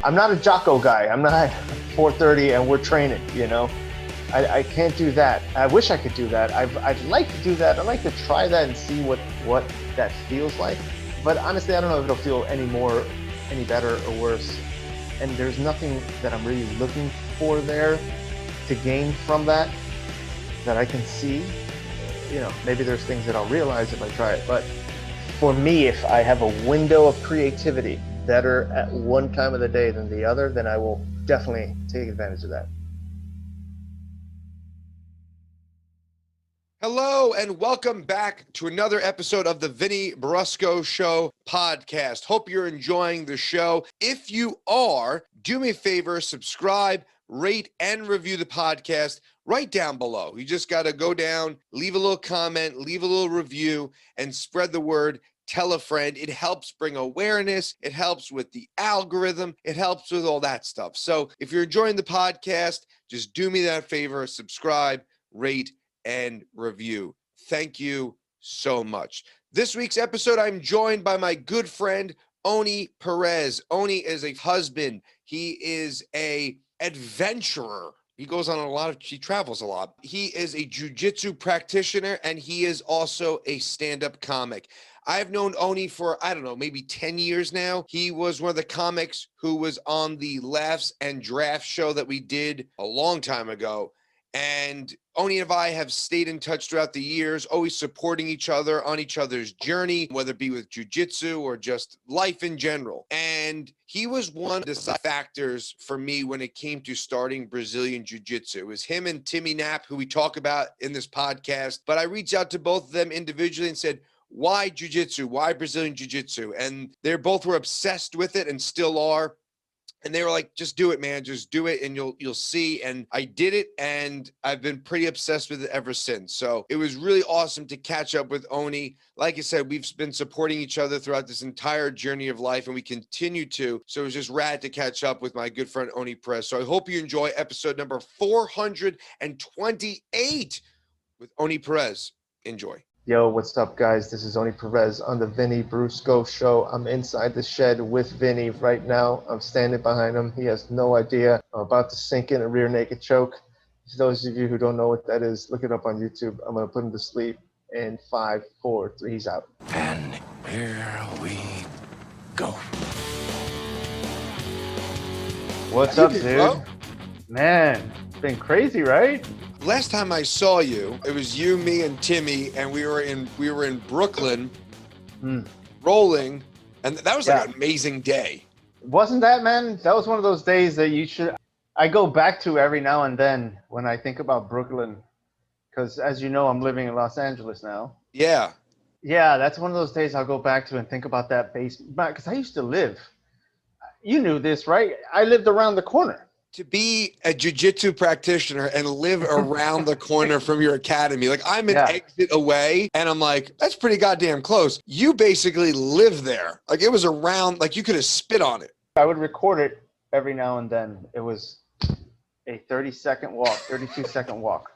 I'm not a Jocko guy. I'm not 4:30 and we're training, you know. I can't do that. I wish I could do that. I'd like to do that. I'd like to try that and see what that feels like. But honestly, I don't know if it'll feel any better or worse. And there's nothing that I'm really looking for there to gain from that I can see. You know, maybe there's things that I'll realize if I try it. But for me, if I have a window of creativity better at one time of the day than the other, then I will definitely take advantage of that. Hello and welcome back to another episode of the Vinny Brusco Show podcast. Hope you're enjoying the show. If you are, do me a favor, subscribe, rate, and review the podcast right down below. You just got to go down, leave a little comment, leave a little review, and spread the word. Tell a friend. It helps bring awareness. It helps with the algorithm. It helps with all that stuff. So if you're enjoying the podcast, just do me that favor, subscribe, rate, and review. Thank you so much. This week's episode, I'm joined by my good friend, Oni Perez. Oni is a husband. He is a adventurer. He travels a lot. He is a jiu-jitsu practitioner, and he is also a stand-up comic. I've known Oni for, I don't know, maybe 10 years now. He was one of the comics who was on the Laughs and Draft show that we did a long time ago. And Oni and I have stayed in touch throughout the years, always supporting each other on each other's journey, whether it be with jiu-jitsu or just life in general. And he was one of the factors for me when it came to starting Brazilian jiu-jitsu. It was him and Timmy Knapp, who we talk about in this podcast. But I reached out to both of them individually and said, why jiu-jitsu? Why Brazilian jiu-jitsu? And they both were obsessed with it and still are. And they were like, just do it, man. Just do it and you'll see. And I did it and I've been pretty obsessed with it ever since. So it was really awesome to catch up with Oni. Like I said, we've been supporting each other throughout this entire journey of life and we continue to. So it was just rad to catch up with my good friend Oni Perez. So I hope you enjoy episode number 428 with Oni Perez. Enjoy. Yo, what's up, guys? This is Oni Perez on the Vinny Brusco Show. I'm inside the shed with Vinny right now. I'm standing behind him. He has no idea. I'm about to sink in a rear naked choke. For those of you who don't know what that is, look it up on YouTube. I'm going to put him to sleep in 5, 4, 3. He's out. And here we go. What's up, dude? Bro? Man, it's been crazy, right? Last time I saw you, it was you, me, and Timmy, and we were in Brooklyn, rolling, and that was like an amazing day. Wasn't that, man? That was one of those days that I go back to every now and then when I think about Brooklyn, because as you know, I'm living in Los Angeles now. Yeah. Yeah, that's one of those days I'll go back to and think about that basement, because I used to live. You knew this, right? I lived around the corner. To be a jiu-jitsu practitioner and live around the corner from your academy. Like I'm an exit away and I'm like, that's pretty goddamn close. You basically live there. Like it was around, like you could have spit on it. I would record it every now and then. It was a 30-second walk, 32-second walk.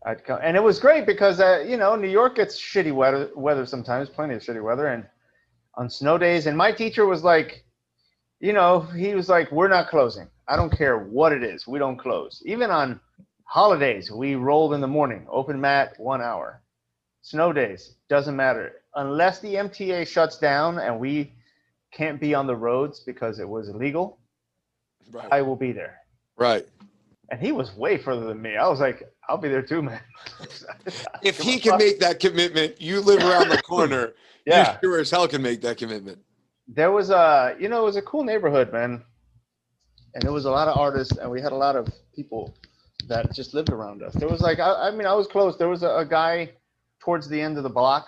I'd come, and it was great because, New York gets shitty weather sometimes, plenty of shitty weather. And on snow days, and my teacher was like, he was like, we're not closing. I don't care what it is. We don't close. Even on holidays, we rolled in the morning. Open mat, 1 hour. Snow days, doesn't matter. Unless the MTA shuts down and we can't be on the roads because it was illegal, right. I will be there. Right. And he was way further than me. I was like, I'll be there too, man. If he can make that commitment, you live around the corner. Yeah. You sure as hell can make that commitment. There was it was a cool neighborhood, man. And there was a lot of artists, and we had a lot of people that just lived around us. There was like, I was close. There was a guy towards the end of the block.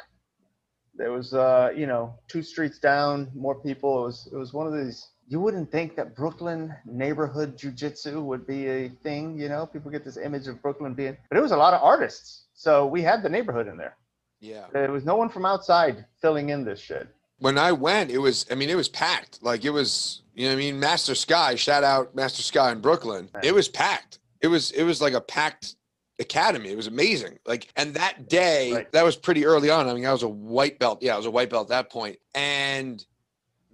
There was, 2 streets down, more people. It was one of these. You wouldn't think that Brooklyn neighborhood jiu-jitsu would be a thing, People get this image of Brooklyn being, but it was a lot of artists. So we had the neighborhood in there. Yeah. There was no one from outside filling in this shit. When I went, it was packed. Like it was, Master Sky, shout out Master Sky in Brooklyn. It was packed. It was like a packed academy. It was amazing. Like, and that day, That was pretty early on. I was a white belt. Yeah, I was a white belt at that point. And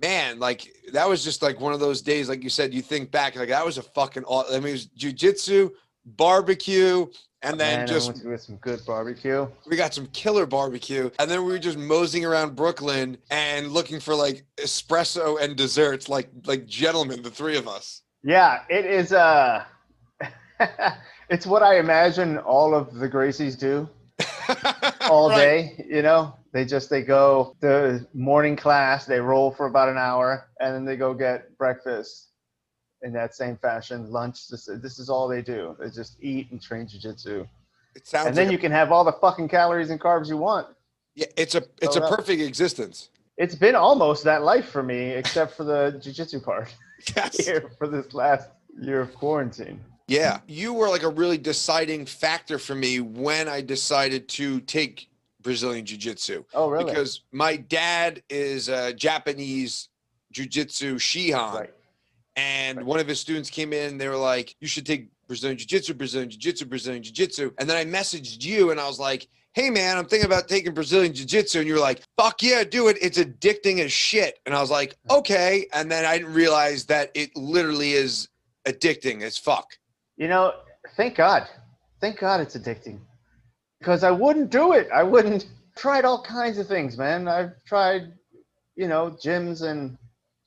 Man, like that was just like one of those days, like you said, you think back, like that was a fucking, I mean, it was jujitsu, barbecue, and then Man, I just went to get some good barbecue. we got some killer barbecue, and then we were just moseying around Brooklyn and looking for like espresso and desserts, like gentlemen, the three of us. Yeah, it is. It's what I imagine all of the Gracies do all Right. day. You know, they go the morning class, they roll for about an hour, and then they go get breakfast in that same fashion. Lunch. This is all they do. They just eat and train jujitsu, It sounds and then like you can have all the fucking calories and carbs you want. yeah, it's a Fill it up. perfect existence. It's been almost that life for me, except for the jujitsu part Yes. here for this last year of quarantine. Yeah. You were like a really deciding factor for me when I decided to take Brazilian Jiu-Jitsu. Oh, really? Because my dad is a Japanese Jiu-Jitsu Shihan. Right. And one of his students came in, they were like, you should take Brazilian Jiu-Jitsu, Brazilian Jiu-Jitsu, Brazilian Jiu-Jitsu. And then I messaged you and I was like, hey man, I'm thinking about taking Brazilian Jiu-Jitsu. And you were like, fuck yeah, do it. It's addicting as shit. And I was like, okay. And then I didn't realize that it literally is addicting as fuck. You know, thank God. Thank God it's addicting. Because I wouldn't do it. I wouldn't. Tried all kinds of things, man. I've tried, gyms and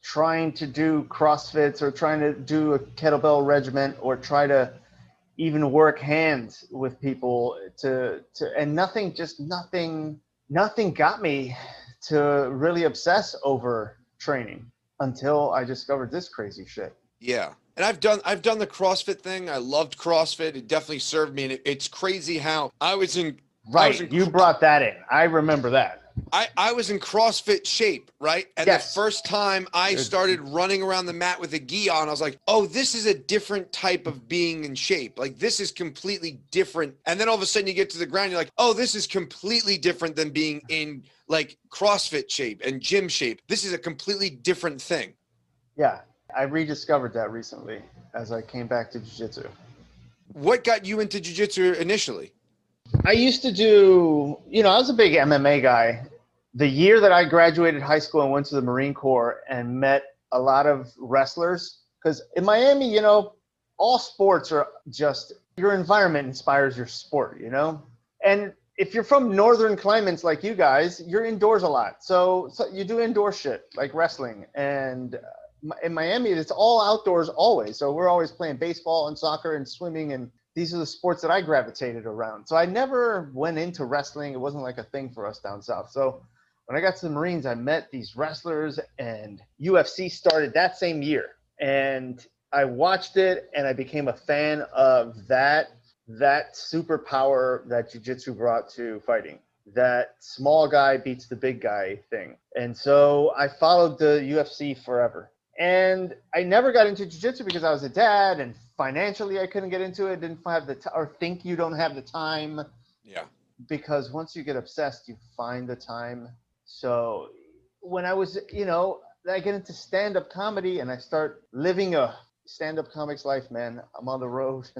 trying to do CrossFits or trying to do a kettlebell regiment or try to even work hands with people and nothing got me to really obsess over training until I discovered this crazy shit. Yeah. And I've done the CrossFit thing. I loved CrossFit. It definitely served me. And it's crazy how I was in. You brought that in. I remember that. I was in CrossFit shape, right? And yes. The first time I started running around the mat with a gi on, I was like, oh, this is a different type of being in shape. Like, this is completely different. And then all of a sudden you get to the ground, you're like, oh, this is completely different than being in like CrossFit shape and gym shape. This is a completely different thing. Yeah. I rediscovered that recently as I came back to jiu-jitsu. What got you into jiu-jitsu initially? I used to do, I was a big MMA guy. The year that I graduated high school and went to the Marine Corps and met a lot of wrestlers, because in Miami, all sports are just, your environment inspires your sport, And if you're from northern climates like you guys, you're indoors a lot. So you do indoor shit like wrestling. And in Miami, it's all outdoors always. So we're always playing baseball and soccer and swimming, and these are the sports that I gravitated around. So I never went into wrestling. It wasn't like a thing for us down south. So when I got to the Marines, I met these wrestlers, and UFC started that same year. And I watched it, and I became a fan of that superpower that jiu-jitsu brought to fighting. That small guy beats the big guy thing. And so I followed the UFC forever. And I never got into jiu-jitsu because I was a dad, and financially I couldn't get into it. Didn't have or think you don't have the time. Yeah. Because once you get obsessed, you find the time. So when I was, I get into stand-up comedy and I start living a stand-up comic's life, man. I'm on the road.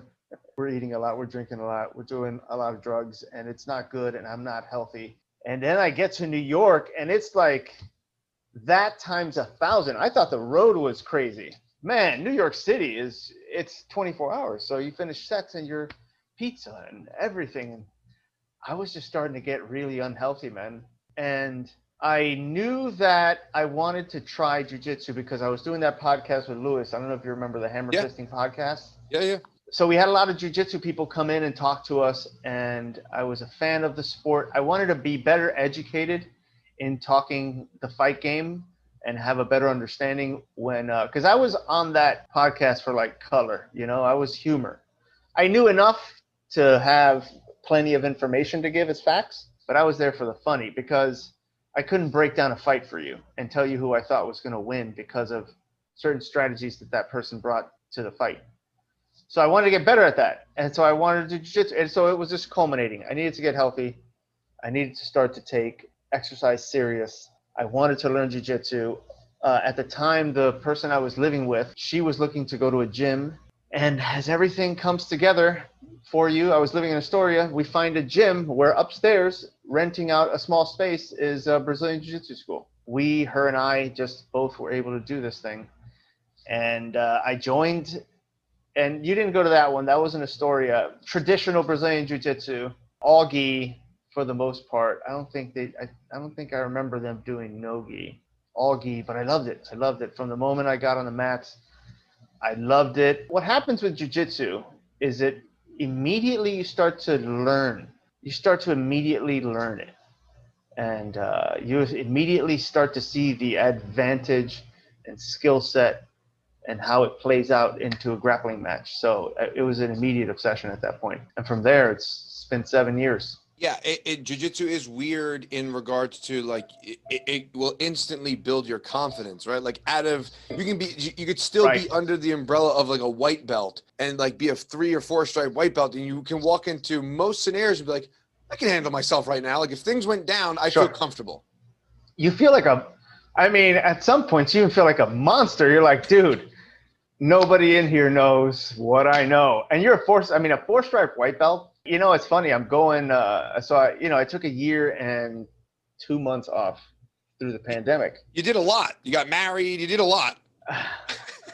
We're eating a lot. We're drinking a lot. We're doing a lot of drugs, and it's not good, and I'm not healthy. And then I get to New York, and it's like that times 1,000. I thought the road was crazy. Man, New York City it's 24 hours. So you finish sets and your pizza and everything. And I was just starting to get really unhealthy, man. And I knew that I wanted to try jiu-jitsu because I was doing that podcast with Lewis. I don't know if you remember the Hammer Fisting podcast. Yeah. So we had a lot of jiu-jitsu people come in and talk to us, and I was a fan of the sport. I wanted to be better educated in talking the fight game and have a better understanding because I was on that podcast for like color, I was humor. I knew enough to have plenty of information to give as facts, but I was there for the funny because I couldn't break down a fight for you and tell you who I thought was going to win because of certain strategies that person brought to the fight. So I wanted to get better at that. And so I wanted to do jiu-jitsu. And so it was just culminating. I needed to get healthy. I needed to start to take exercise serious. I wanted to learn jiu-jitsu. At the time, the person I was living with, she was looking to go to a gym. And as everything comes together for you, I was living in Astoria. We find a gym where upstairs, renting out a small space, is a Brazilian Jiu-Jitsu school. her and I just both were able to do this thing. And I joined, and you didn't go to that one. That was in Astoria. Traditional Brazilian Jiu-Jitsu, all gi for the most part. I don't think I remember them doing no gi, all gi, but I loved it. I loved it from the moment I got on the mats. I loved it. What happens with Jiu-Jitsu is it immediately you start to learn. You start to immediately learn it, and you immediately start to see the advantage and skill set and how it plays out into a grappling match. So it was an immediate obsession at that point. And from there, it's been 7 years. Yeah, jiu-jitsu is weird in regards to like it will instantly build your confidence, right? Like you could still Right. be under the umbrella of like a white belt and like be a 3 or 4 stripe white belt, and you can walk into most scenarios and be like, I can handle myself right now. Like if things went down, I Sure. feel comfortable. You feel like at some points you even feel like a monster. You're like, dude, nobody in here knows what I know. And you're a 4-stripe white belt. You know, it's funny. I'm going, I took 1 year and 2 months off through the pandemic. You did a lot. You got married. You did a lot.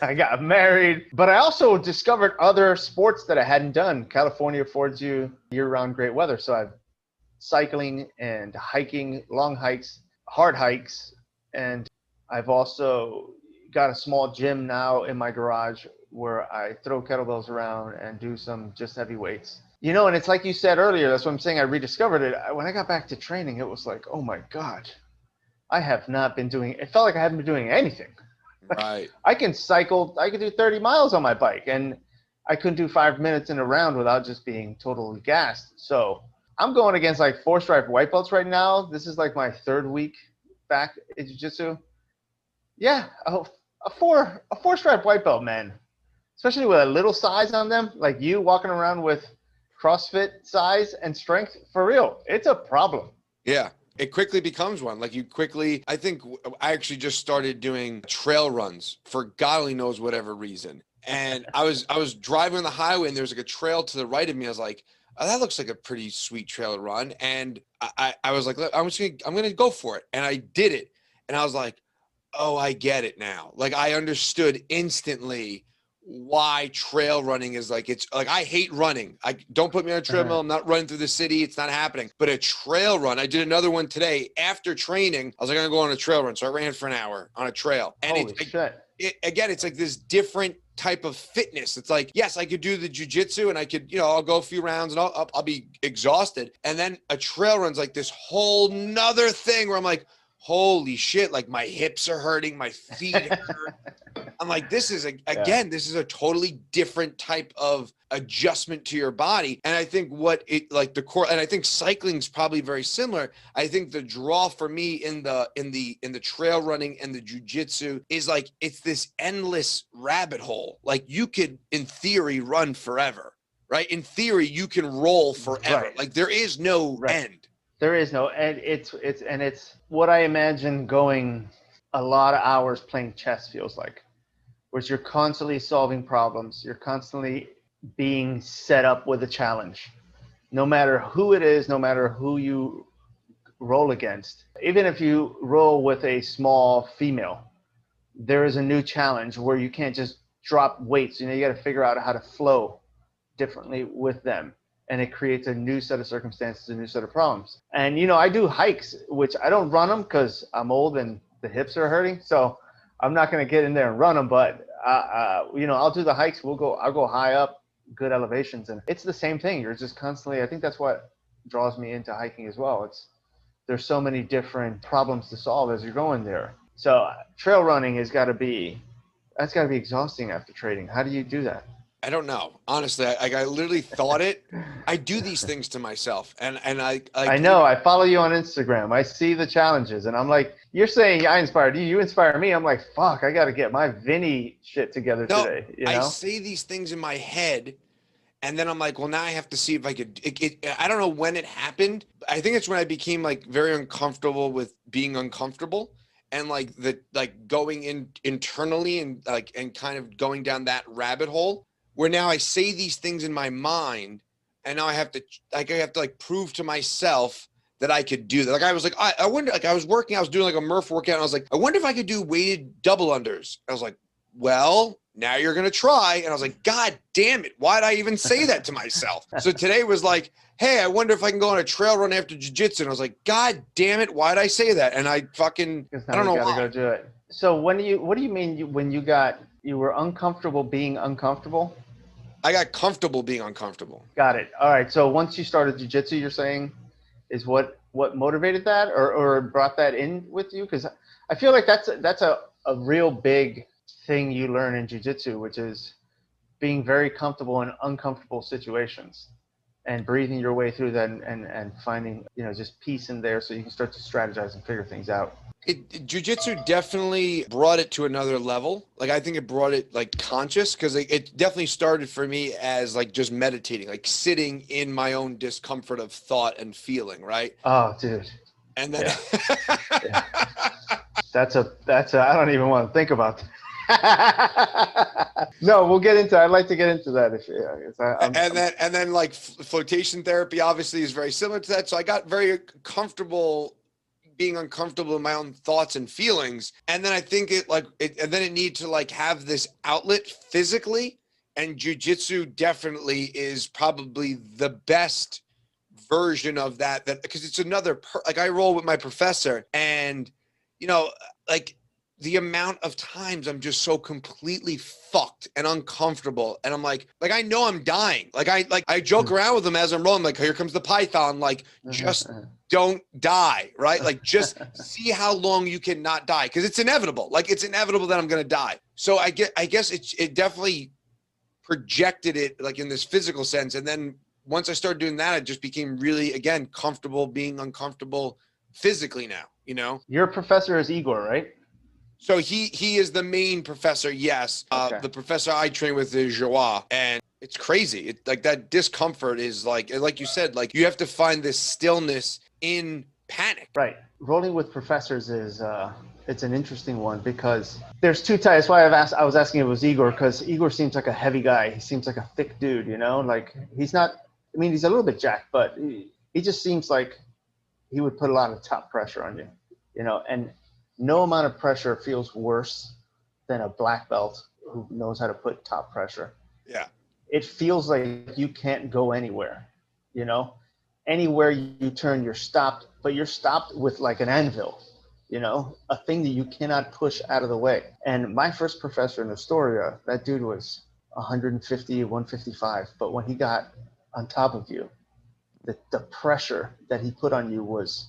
I got married, but I also discovered other sports that I hadn't done. California affords you year-round great weather. So I've cycling and hiking, long hikes, hard hikes. And I've also got a small gym now in my garage where I throw kettlebells around and do some just heavy weights. You know, and it's like you said earlier, that's what I'm saying, I rediscovered it. When I got back to training, it was like, oh my God, it felt like I haven't been doing anything. Right. I can do 30 miles on my bike, and I couldn't do 5 minutes in a round without just being totally gassed. So I'm going against like 4-stripe white belts right now. This is like my 3rd week back in jiu-jitsu. Yeah, a 4-stripe white belt, man. Especially with a little size on them, like you walking around with CrossFit size and strength, for real, it's a problem. Yeah. It quickly becomes one. Like I think I actually just started doing trail runs for God only knows whatever reason. And I was driving on the highway and there's like a trail to the right of me. I was like, oh, that looks like a pretty sweet trail to run. And I was like, I'm going to go for it. And I did it. And I was like, oh, I get it now. Like I understood instantly why trail running is like, it's like, I hate running. I don't put me on a treadmill. I'm not running through the city. It's not happening. But a trail run, I did another one today after training. I was like, I'm gonna go on a trail run. So I ran for an hour on a trail. And Holy shit. Again, it's like this different type of fitness. It's like, yes, I could do the jiu-jitsu and I could, I'll go a few rounds and I'll be exhausted. And then a trail run's like this whole nother thing where I'm like, holy shit, like my hips are hurting, my feet hurt. I'm like, this is a totally different type of adjustment to your body. And I think and I think cycling's probably very similar. I think the draw for me in the trail running and the jiu-jitsu is like, it's this endless rabbit hole. Like you could, in theory, run forever, right? In theory, you can roll forever. Right. Like there is no end. There is no, and it's what I imagine going a lot of hours playing chess feels like, where you're constantly solving problems. You're constantly being set up with a challenge, no matter who it is, no matter who you roll against. Even if you roll with a small female, there is a new challenge where you can't just drop weights. You got to figure out how to flow differently with them. And it creates a new set of circumstances, a new set of problems. And, I do hikes, which I don't run them because I'm old and the hips are hurting. So I'm not going to get in there and run them. But, I'll do the hikes. I'll go high up, good elevations. And it's the same thing. You're just constantly, I think that's what draws me into hiking as well. There's so many different problems to solve as you're going there. So trail running that's got to be exhausting after training. How do you do that? I don't know. Honestly, I literally thought it. I do these things to myself. And I know. I follow you on Instagram. I see the challenges. And I'm like, you're saying I inspired you. You inspire me. I'm like, fuck, I got to get my Vinny shit together today. I say these things in my head. And then I'm like, well, now I have to see if I could. I don't know when it happened. I think it's when I became like very uncomfortable with being uncomfortable. And like going in internally and kind of going down that rabbit hole. Where now I say these things in my mind, and now I have to like prove to myself that I could do that. Like I was like, I wonder, like I was doing like a Murph workout, and I was like, I wonder if I could do weighted double unders. I was like, well, now you're gonna try. And I was like, God damn it, why'd I even say that to myself? So today was like, hey, I wonder if I can go on a trail run after jiu-jitsu. And I was like, God damn it, why'd I say that? And I fucking, I don't know you gotta why. go do it. So what do you mean when you were uncomfortable being uncomfortable? I got comfortable being uncomfortable. Got it. All right. So once you started jiu-jitsu, you're saying is what motivated that or brought that in with you? Because I feel like that's a real big thing you learn in jiu-jitsu, which is being very comfortable in uncomfortable situations and breathing your way through that and finding, just peace in there so you can start to strategize and figure things out. Jiu-jitsu definitely brought it to another level. Like I think it brought it like conscious, because it definitely started for me as like just meditating, like sitting in my own discomfort of thought and feeling, right? Oh, dude. And then Yeah. That's I don't even want to think about that. No, we'll get into. I'd like to get into that and then like flotation therapy obviously is very similar to that. So I got very comfortable being uncomfortable in my own thoughts and feelings. And then I think and then it needed to like have this outlet physically, and jiu-jitsu definitely is probably the best version of that because it's another, like I roll with my professor, and like the amount of times I'm just so completely fucked and uncomfortable. And I'm like I know I'm dying. I joke around with him as I'm rolling, like, here comes the python, like just don't die, right? Like just see how long you can not die. Cause it's inevitable. Like it's inevitable that I'm going to die. So I guess it definitely projected it like in this physical sense. And then once I started doing that, I just became really, again, comfortable being uncomfortable physically now, Your professor is Igor, right? So he is the main professor, yes. Okay. The professor I train with is Joie, and it's crazy. Like that discomfort is like you said, like you have to find this stillness in panic. Right. Rolling with professors is it's an interesting one because there's two types. That's why I was asking if it was Igor, because Igor seems like a heavy guy. He seems like a thick dude, like he's not. I mean, he's a little bit jacked, but he just seems like he would put a lot of top pressure on you, and no amount of pressure feels worse than a black belt who knows how to put top pressure. Yeah. It feels like you can't go anywhere, anywhere you turn, you're stopped, but you're stopped with like an anvil, a thing that you cannot push out of the way. And my first professor in Astoria, that dude was 150, 155. But when he got on top of you, the pressure that he put on you was,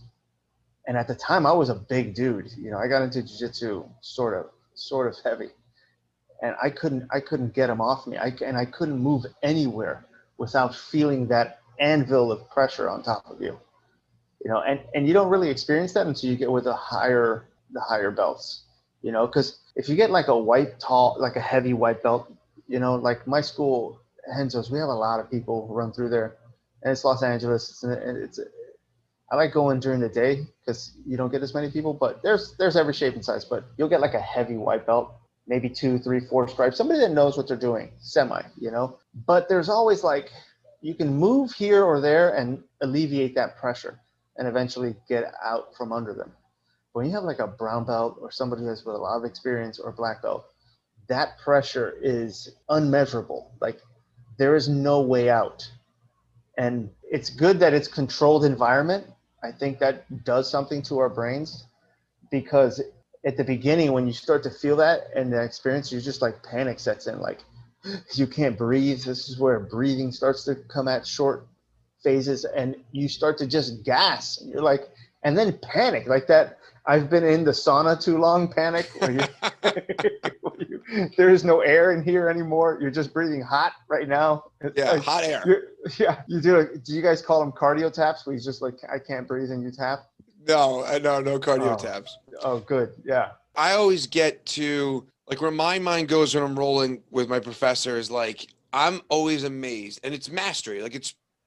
and at the time I was a big dude, I got into jiu-jitsu sort of heavy, and I couldn't get him off me. I couldn't move anywhere without feeling that anvil of pressure on top of you, and you don't really experience that until you get with the higher belts, because if you get like a heavy white belt, like my school, Henzo's, we have a lot of people who run through there, and it's Los Angeles, and I like going during the day because you don't get as many people, but there's every shape and size. But you'll get like a heavy white belt, maybe 2, 3, 4 stripes, somebody that knows what they're doing, But there's always like, you can move here or there and alleviate that pressure and eventually get out from under them. When you have like a brown belt or somebody who has with a lot of experience or a black belt, that pressure is unmeasurable. Like there is no way out. And it's good that it's controlled environment. I think that does something to our brains, because at the beginning, when you start to feel that and the experience, you just like panic sets in, like you can't breathe. This is where breathing starts to come at short phases, and you start to just gas. You're like, and then panic like that. I've been in the sauna too long, panic, where there is no air in here anymore. You're just breathing hot right now. It's like, hot air. You do you guys call them cardio taps, where you just like, I can't breathe and you tap? No cardio taps. Oh, good. Yeah. I always get to, like, where my mind goes when I'm rolling with my professor is like, I'm always amazed, and it's mastery. Like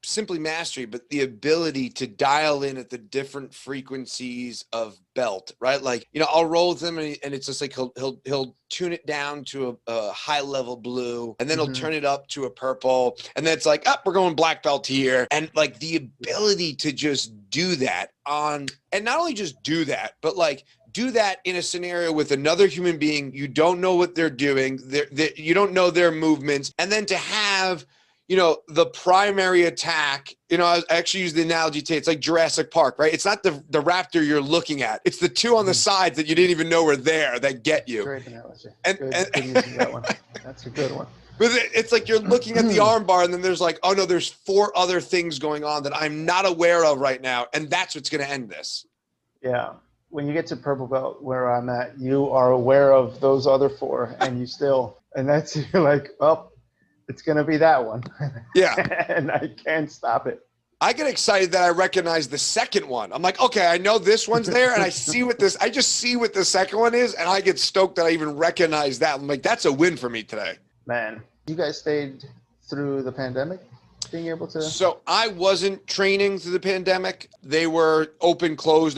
simply mastery, but the ability to dial in at the different frequencies of belt, right? Like, you know, I'll roll with him and it's just like he'll tune it down to a high level blue, and then he'll turn it up to a purple, and then it's like, oh, we're going black belt here. And like the ability to just do that and not only just do that, but like do that in a scenario with another human being. You don't know what they're doing. You don't know their movements. And then to have, you know, the primary attack, you know, I actually use the analogy today. It's like Jurassic Park, right? It's not the raptor you're looking at. It's the two on the sides that you didn't even know were there that get you. Great analogy. And Good using that one. That's a good one. But it's like you're looking at the arm bar, and then there's like, oh no, there's 4 other things going on that I'm not aware of right now. And that's what's going to end this. Yeah. When you get to purple belt where I'm at, you are aware of those other 4 and you still, and that's, you're like, oh, it's going to be that one. Yeah. And I can't stop it. I get excited that I recognize the second one. I'm like, okay, I know this one's there, and I just see what the second one is, and I get stoked that I even recognize that. I'm like, that's a win for me today. Man, you guys stayed through the pandemic, being able to? So I wasn't training through the pandemic. They were open, closed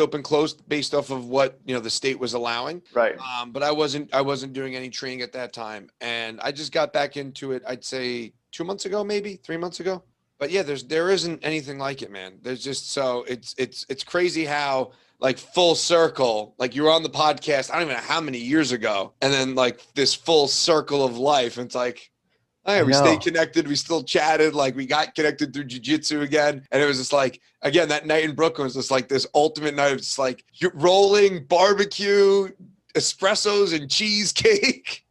based off of what, you know, the state was allowing. Right. But I wasn't doing any training at that time. And I just got back into it, I'd say 2 months ago, maybe 3 months ago. But yeah, there isn't anything like it, man. There's just, so it's crazy how, like, full circle, like you were on the podcast, I don't even know how many years ago. And then like this full circle of life. And it's like, all right, we stayed connected. We still chatted. Like, we got connected through jiu-jitsu again. And it was just like, again, that night in Brooklyn was just like this ultimate night of just like you're rolling barbecue, espressos, and cheesecake.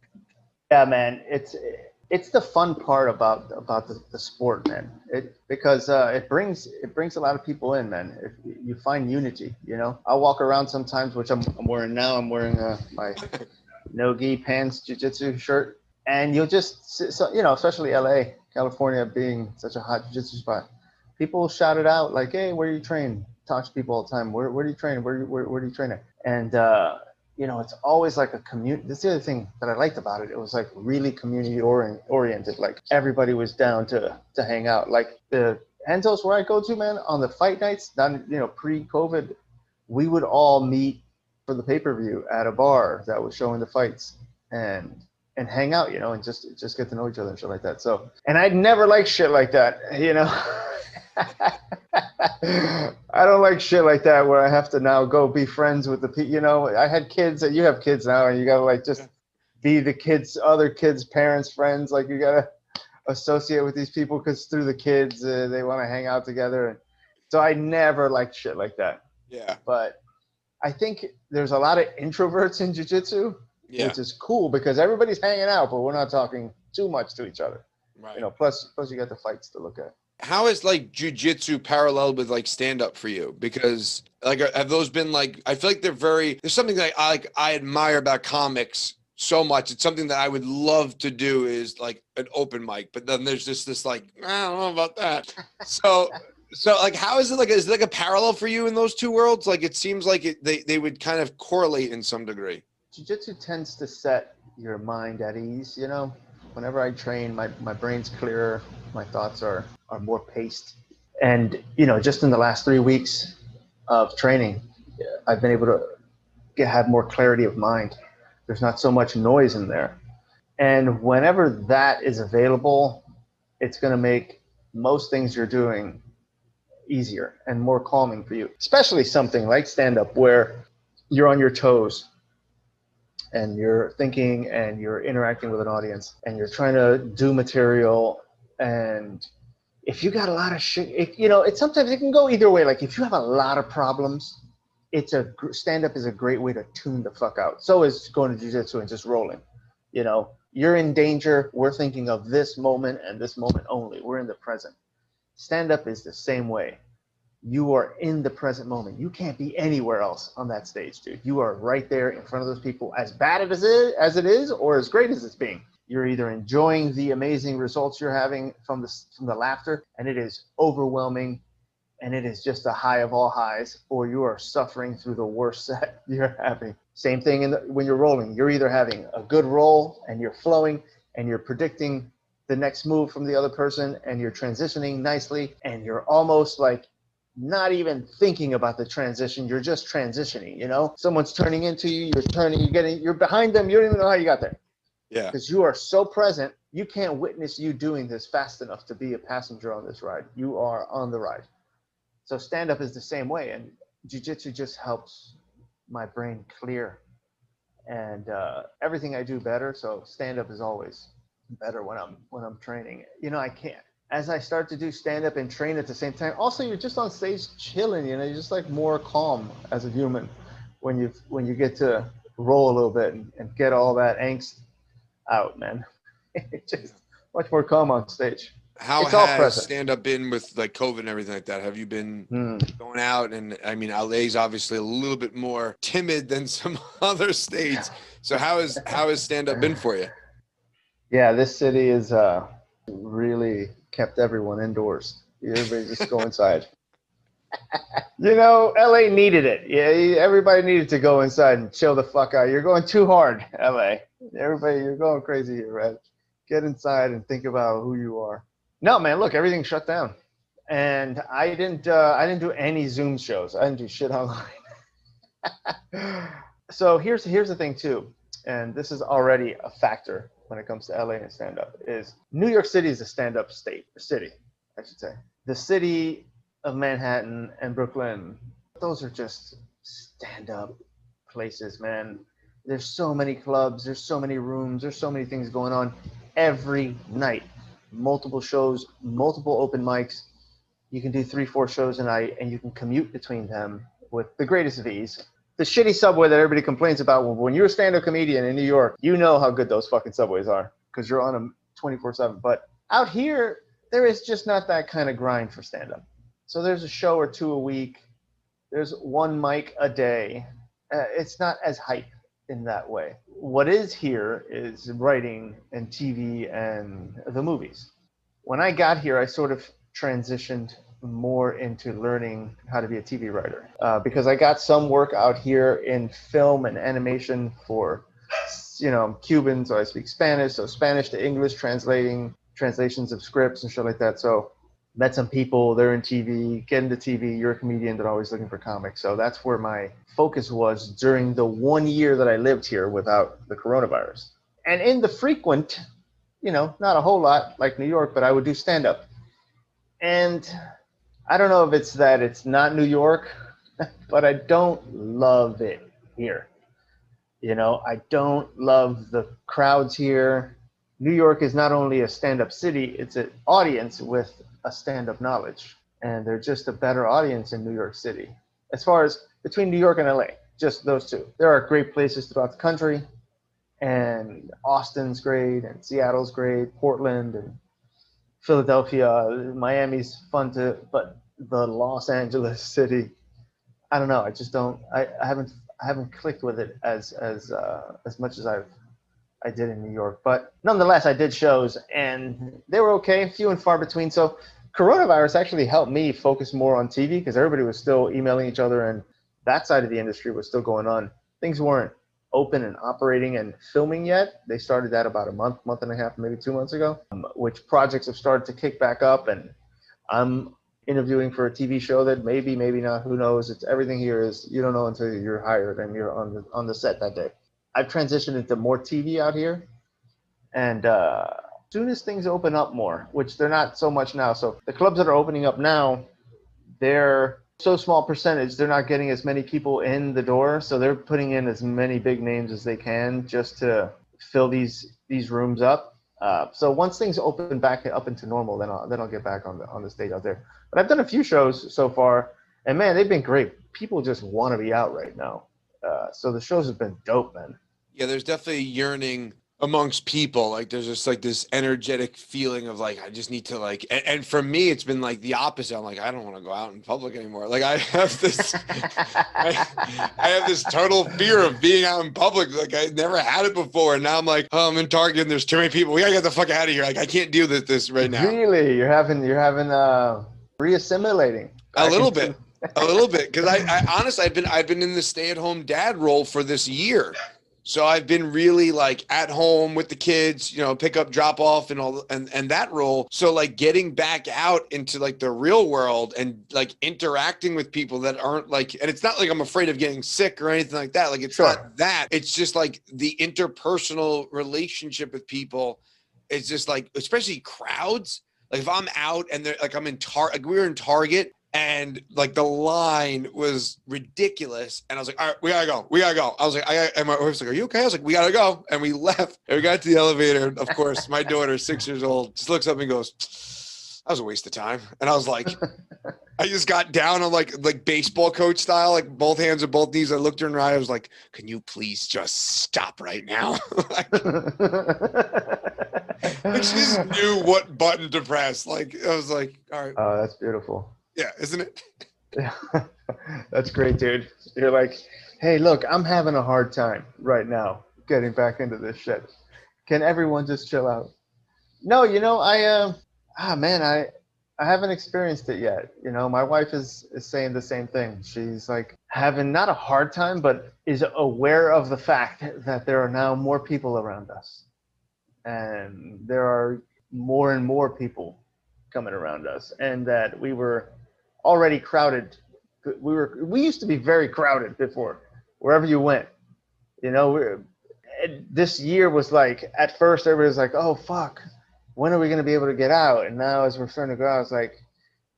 Yeah, man. It's the fun part about the sport, man. Because it brings a lot of people in, man. If you find unity, you know. I'll walk around sometimes, which I'm wearing now. I'm wearing my no-gi pants jiu-jitsu shirt. And you'll just, so, you know, especially LA, California being such a hot jiu-jitsu spot, people shout it out like, hey, where do you train? Talk to people all the time. Where do you train? Where do you train at? And, you know, it's always like a community. That's the other thing that I liked about it. It was like really community oriented. Like everybody was down to hang out. Like the Hentos where I go to, man, on the fight nights, you know, pre-COVID, we would all meet for the pay-per-view at a bar that was showing the fights and hang out, you know, and just get to know each other and shit like that. So, and I'd never liked shit like that, you know. I don't like shit like that where I have to now go be friends with the people, you know. I had kids, and you have kids now, and you gotta like just be the other kids' parents' friends. Like you gotta associate with these people because through the kids, they want to hang out together. And so I never liked shit like that. Yeah. But I think there's a lot of introverts in jiu-jitsu. Yeah. Which is cool because everybody's hanging out, but we're not talking too much to each other. Right. You know, plus you got the fights to look at. How is like jiu-jitsu paralleled with like stand-up for you? Because like, have those been like, I feel like there's something that I admire about comics so much. It's something that I would love to do is like an open mic, but then there's just this like, I don't know about that. So like, how is it like, is it like a parallel for you in those two worlds? Like, it seems like they would kind of correlate in some degree. Jiu-jitsu tends to set your mind at ease, you know. Whenever I train, my brain's clearer, my thoughts are more paced. And, you know, just in the last 3 weeks of training, I've been able to have more clarity of mind. There's not so much noise in there. And whenever that is available, it's going to make most things you're doing easier and more calming for you, especially something like stand-up where you're on your toes. And you're thinking and you're interacting with an audience and you're trying to do material. And if you got a lot of shit, you know, sometimes it can go either way. Like if you have a lot of problems, stand-up is a great way to tune the fuck out. So is going to jiu-jitsu and just rolling. You know, you're in danger. We're thinking of this moment and this moment only. We're in the present. Stand-up is the same way. You are in the present moment. You can't be anywhere else on that stage, dude. You are right there in front of those people, as bad as it is, or as great as it's being. You're either enjoying the amazing results you're having from the laughter, and it is overwhelming, and it is just the high of all highs, or you are suffering through the worst set you're having. Same thing when you're rolling. You're either having a good roll, and you're flowing, and you're predicting the next move from the other person, and you're transitioning nicely, and you're almost like not even thinking about the transition. You're just transitioning, you know? Someone's turning into you, you're behind them, you don't even know how you got there. Yeah. Because you are so present, you can't witness you doing this fast enough to be a passenger on this ride. You are on the ride. So stand-up is the same way, and jiu-jitsu just helps my brain clear and everything I do better. So stand-up is always better when I'm training. You know, I can't. As I start to do stand-up and train at the same time, also you're just on stage chilling. You know, you're just like more calm as a human when you get to roll a little bit and get all that angst out, man. It's just much more calm on stage. How It's all has present. stand-up been with like COVID and everything like that? Have you been Mm. going out? And I mean, LA's obviously a little bit more timid than some other states. So how has stand-up been for you? Yeah, this city is really kept everyone indoors. Everybody just go inside. You know, LA needed it. Yeah, everybody needed to go inside and chill the fuck out. You're going too hard, LA. Everybody, you're going crazy here, right? Get inside and think about who you are. No, man, look, everything shut down, and I didn't do any Zoom shows. I didn't do shit online. So here's the thing too, and this is already a factor when it comes to LA and stand-up, is New York City is a stand-up city, I should say. The city of Manhattan and Brooklyn, those are just stand-up places, man. There's so many clubs, there's so many rooms, there's so many things going on every night. Multiple shows, multiple open mics. You can do 3-4 shows a night, and you can commute between them with the greatest of ease. The shitty subway that everybody complains about, well, when you're a stand-up comedian in New York, you know how good those fucking subways are because you're on them 24/7. But out here, there is just not that kind of grind for stand-up. So there's a show or two a week. There's one mic a day. It's not as hype in that way. What is here is writing and TV and the movies. When I got here, I sort of transitioned more into learning how to be a TV writer because I got some work out here in film and animation for, you know, I'm Cuban, so I speak Spanish, so Spanish to English translations of scripts and shit like that. So met some people, they're in TV, get into TV, you're a comedian, they're always looking for comics. So that's where my focus was during the 1 year that I lived here without the coronavirus. And in the frequent, you know, not a whole lot like New York, but I would do stand-up. And I don't know if it's that it's not New York, but I don't love it here. You know, I don't love the crowds here. New York is not only a stand-up city, it's an audience with a stand-up knowledge. And they're just a better audience in New York City. As far as between New York and LA, just those two. There are great places throughout the country. And Austin's great, and Seattle's great, Portland, and Philadelphia, Miami's fun too, but the Los Angeles city, I don't know. I just don't. I haven't clicked with it as much as I did in New York. But nonetheless, I did shows, and they were okay, few and far between. So coronavirus actually helped me focus more on TV because everybody was still emailing each other, and that side of the industry was still going on. Things weren't open and operating and filming yet. They started that about a month and a half, maybe 2 months ago, which projects have started to kick back up. And I'm interviewing for a TV show that maybe not, who knows. It's everything here is you don't know until you're hired and you're on the set that day. I've transitioned into more TV out here. And as soon as things open up more, which they're not so much now. So the clubs that are opening up now, they're so small percentage, they're not getting as many people in the door, so they're putting in as many big names as they can just to fill these rooms up. So once things open back up into normal, then I'll get back on the stage out there. But I've done a few shows so far, and man, they've been great. People just want to be out right now. So the shows have been dope, man. Yeah, there's definitely yearning amongst people. Like there's just like this energetic feeling of like I just need to like and for me it's been like the opposite. I'm like I don't want to go out in public anymore. Like I have this I have this total fear of being out in public. Like I never had it before, and now I'm like, oh, I'm in Target and there's too many people. We gotta get the fuck out of here. Like I can't deal with this right now. Really, you're having reassimilating a little bit because I honestly I've been in the stay-at-home dad role for this year. So I've been really like at home with the kids, pick up, drop off and all and that role. So like getting back out into like the real world and like interacting with people that aren't like, and it's not like I'm afraid of getting sick or anything like that. Like it's not that. It's just like the interpersonal relationship with people. It's just like, especially crowds. Like if I'm out and they're like, like we were in Target. And like the line was ridiculous. And I was like, all right, we gotta go. I was like, and my wife's like, are you okay? I was like, we gotta go. And we left and we got to the elevator. And of course, my daughter, 6 years old, just looks up and goes, that was a waste of time. And I was like, I just got down on like baseball coach style, like both hands and both knees. I looked her in her eye. I was like, can you please just stop right now? Like she just knew what button to press. Like, I was like, all right. Oh, that's beautiful. Yeah, isn't it? Yeah, that's great, dude. You're like, hey, look, I'm having a hard time right now getting back into this shit. Can everyone just chill out? No, I haven't experienced it yet. My wife is saying the same thing. She's like having not a hard time, but is aware of the fact that there are now more people around us, and there are more and more people coming around us, and that we were already crowded. We used to be very crowded before, wherever you went. This year was like, at first everybody was like, oh fuck, when are we going to be able to get out? And now as we're starting to go out, it's like,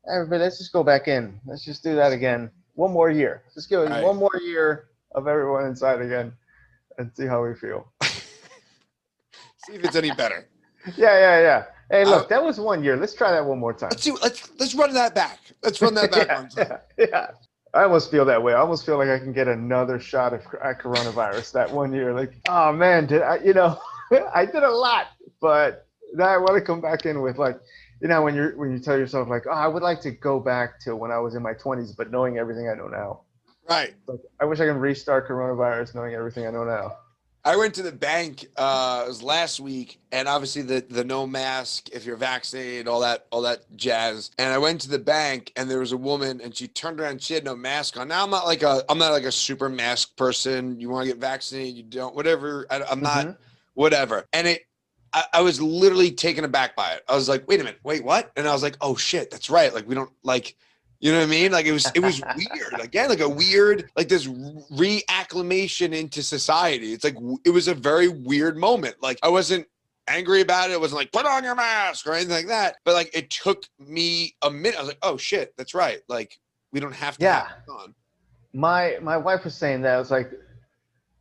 everybody, let's just go back in. Let's just do that again. One more year. Just give it one more year of everyone inside again and see how we feel. See if it's any better. Yeah. Hey, look, that was 1 year. Let's try that one more time. Let's run that back. Let's run that back. Yeah. I almost feel that way. I almost feel like I can get another shot of coronavirus that 1 year. Like, oh man, I did a lot, but now I want to come back in with like, when you tell yourself like, oh, I would like to go back to when I was in my 20s, but knowing everything I know now. Right. Like, I wish I could restart coronavirus knowing everything I know now. I went to the bank, it was last week, and obviously the no mask, if you're vaccinated, all that jazz. And I went to the bank, and there was a woman, and she turned around, she had no mask on. Now I'm not like a super mask person. You want to get vaccinated, you don't, whatever. I'm not, whatever. And I was literally taken aback by it. I was like, wait a minute, wait, what? And I was like, oh shit, that's right. Like we don't like. You know what I mean? Like it was weird. Again, like a weird, like this reacclimation into society. It's like, it was a very weird moment. Like I wasn't angry about it. It wasn't like, put on your mask or anything like that. But like, it took me a minute. I was like, oh shit, that's right. Like we don't have to have it on. My wife was saying that. I was like,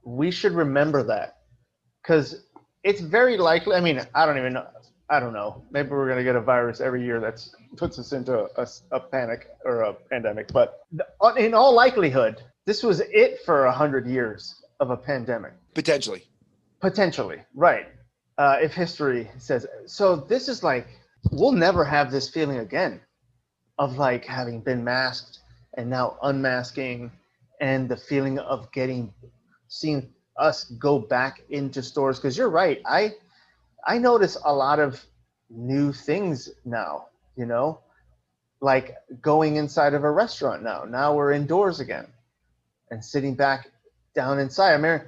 we should remember that. Because it's very likely, I mean, I don't know. Maybe we're going to get a virus every year that puts us into a panic or a pandemic. But in all likelihood, this was it for 100 years of a pandemic. Potentially, right. If history says. So this is like, we'll never have this feeling again of like having been masked and now unmasking, and the feeling of seeing us go back into stores. Because you're right. I notice a lot of new things now, like going inside of a restaurant now. Now we're indoors again and sitting back down inside. I mean,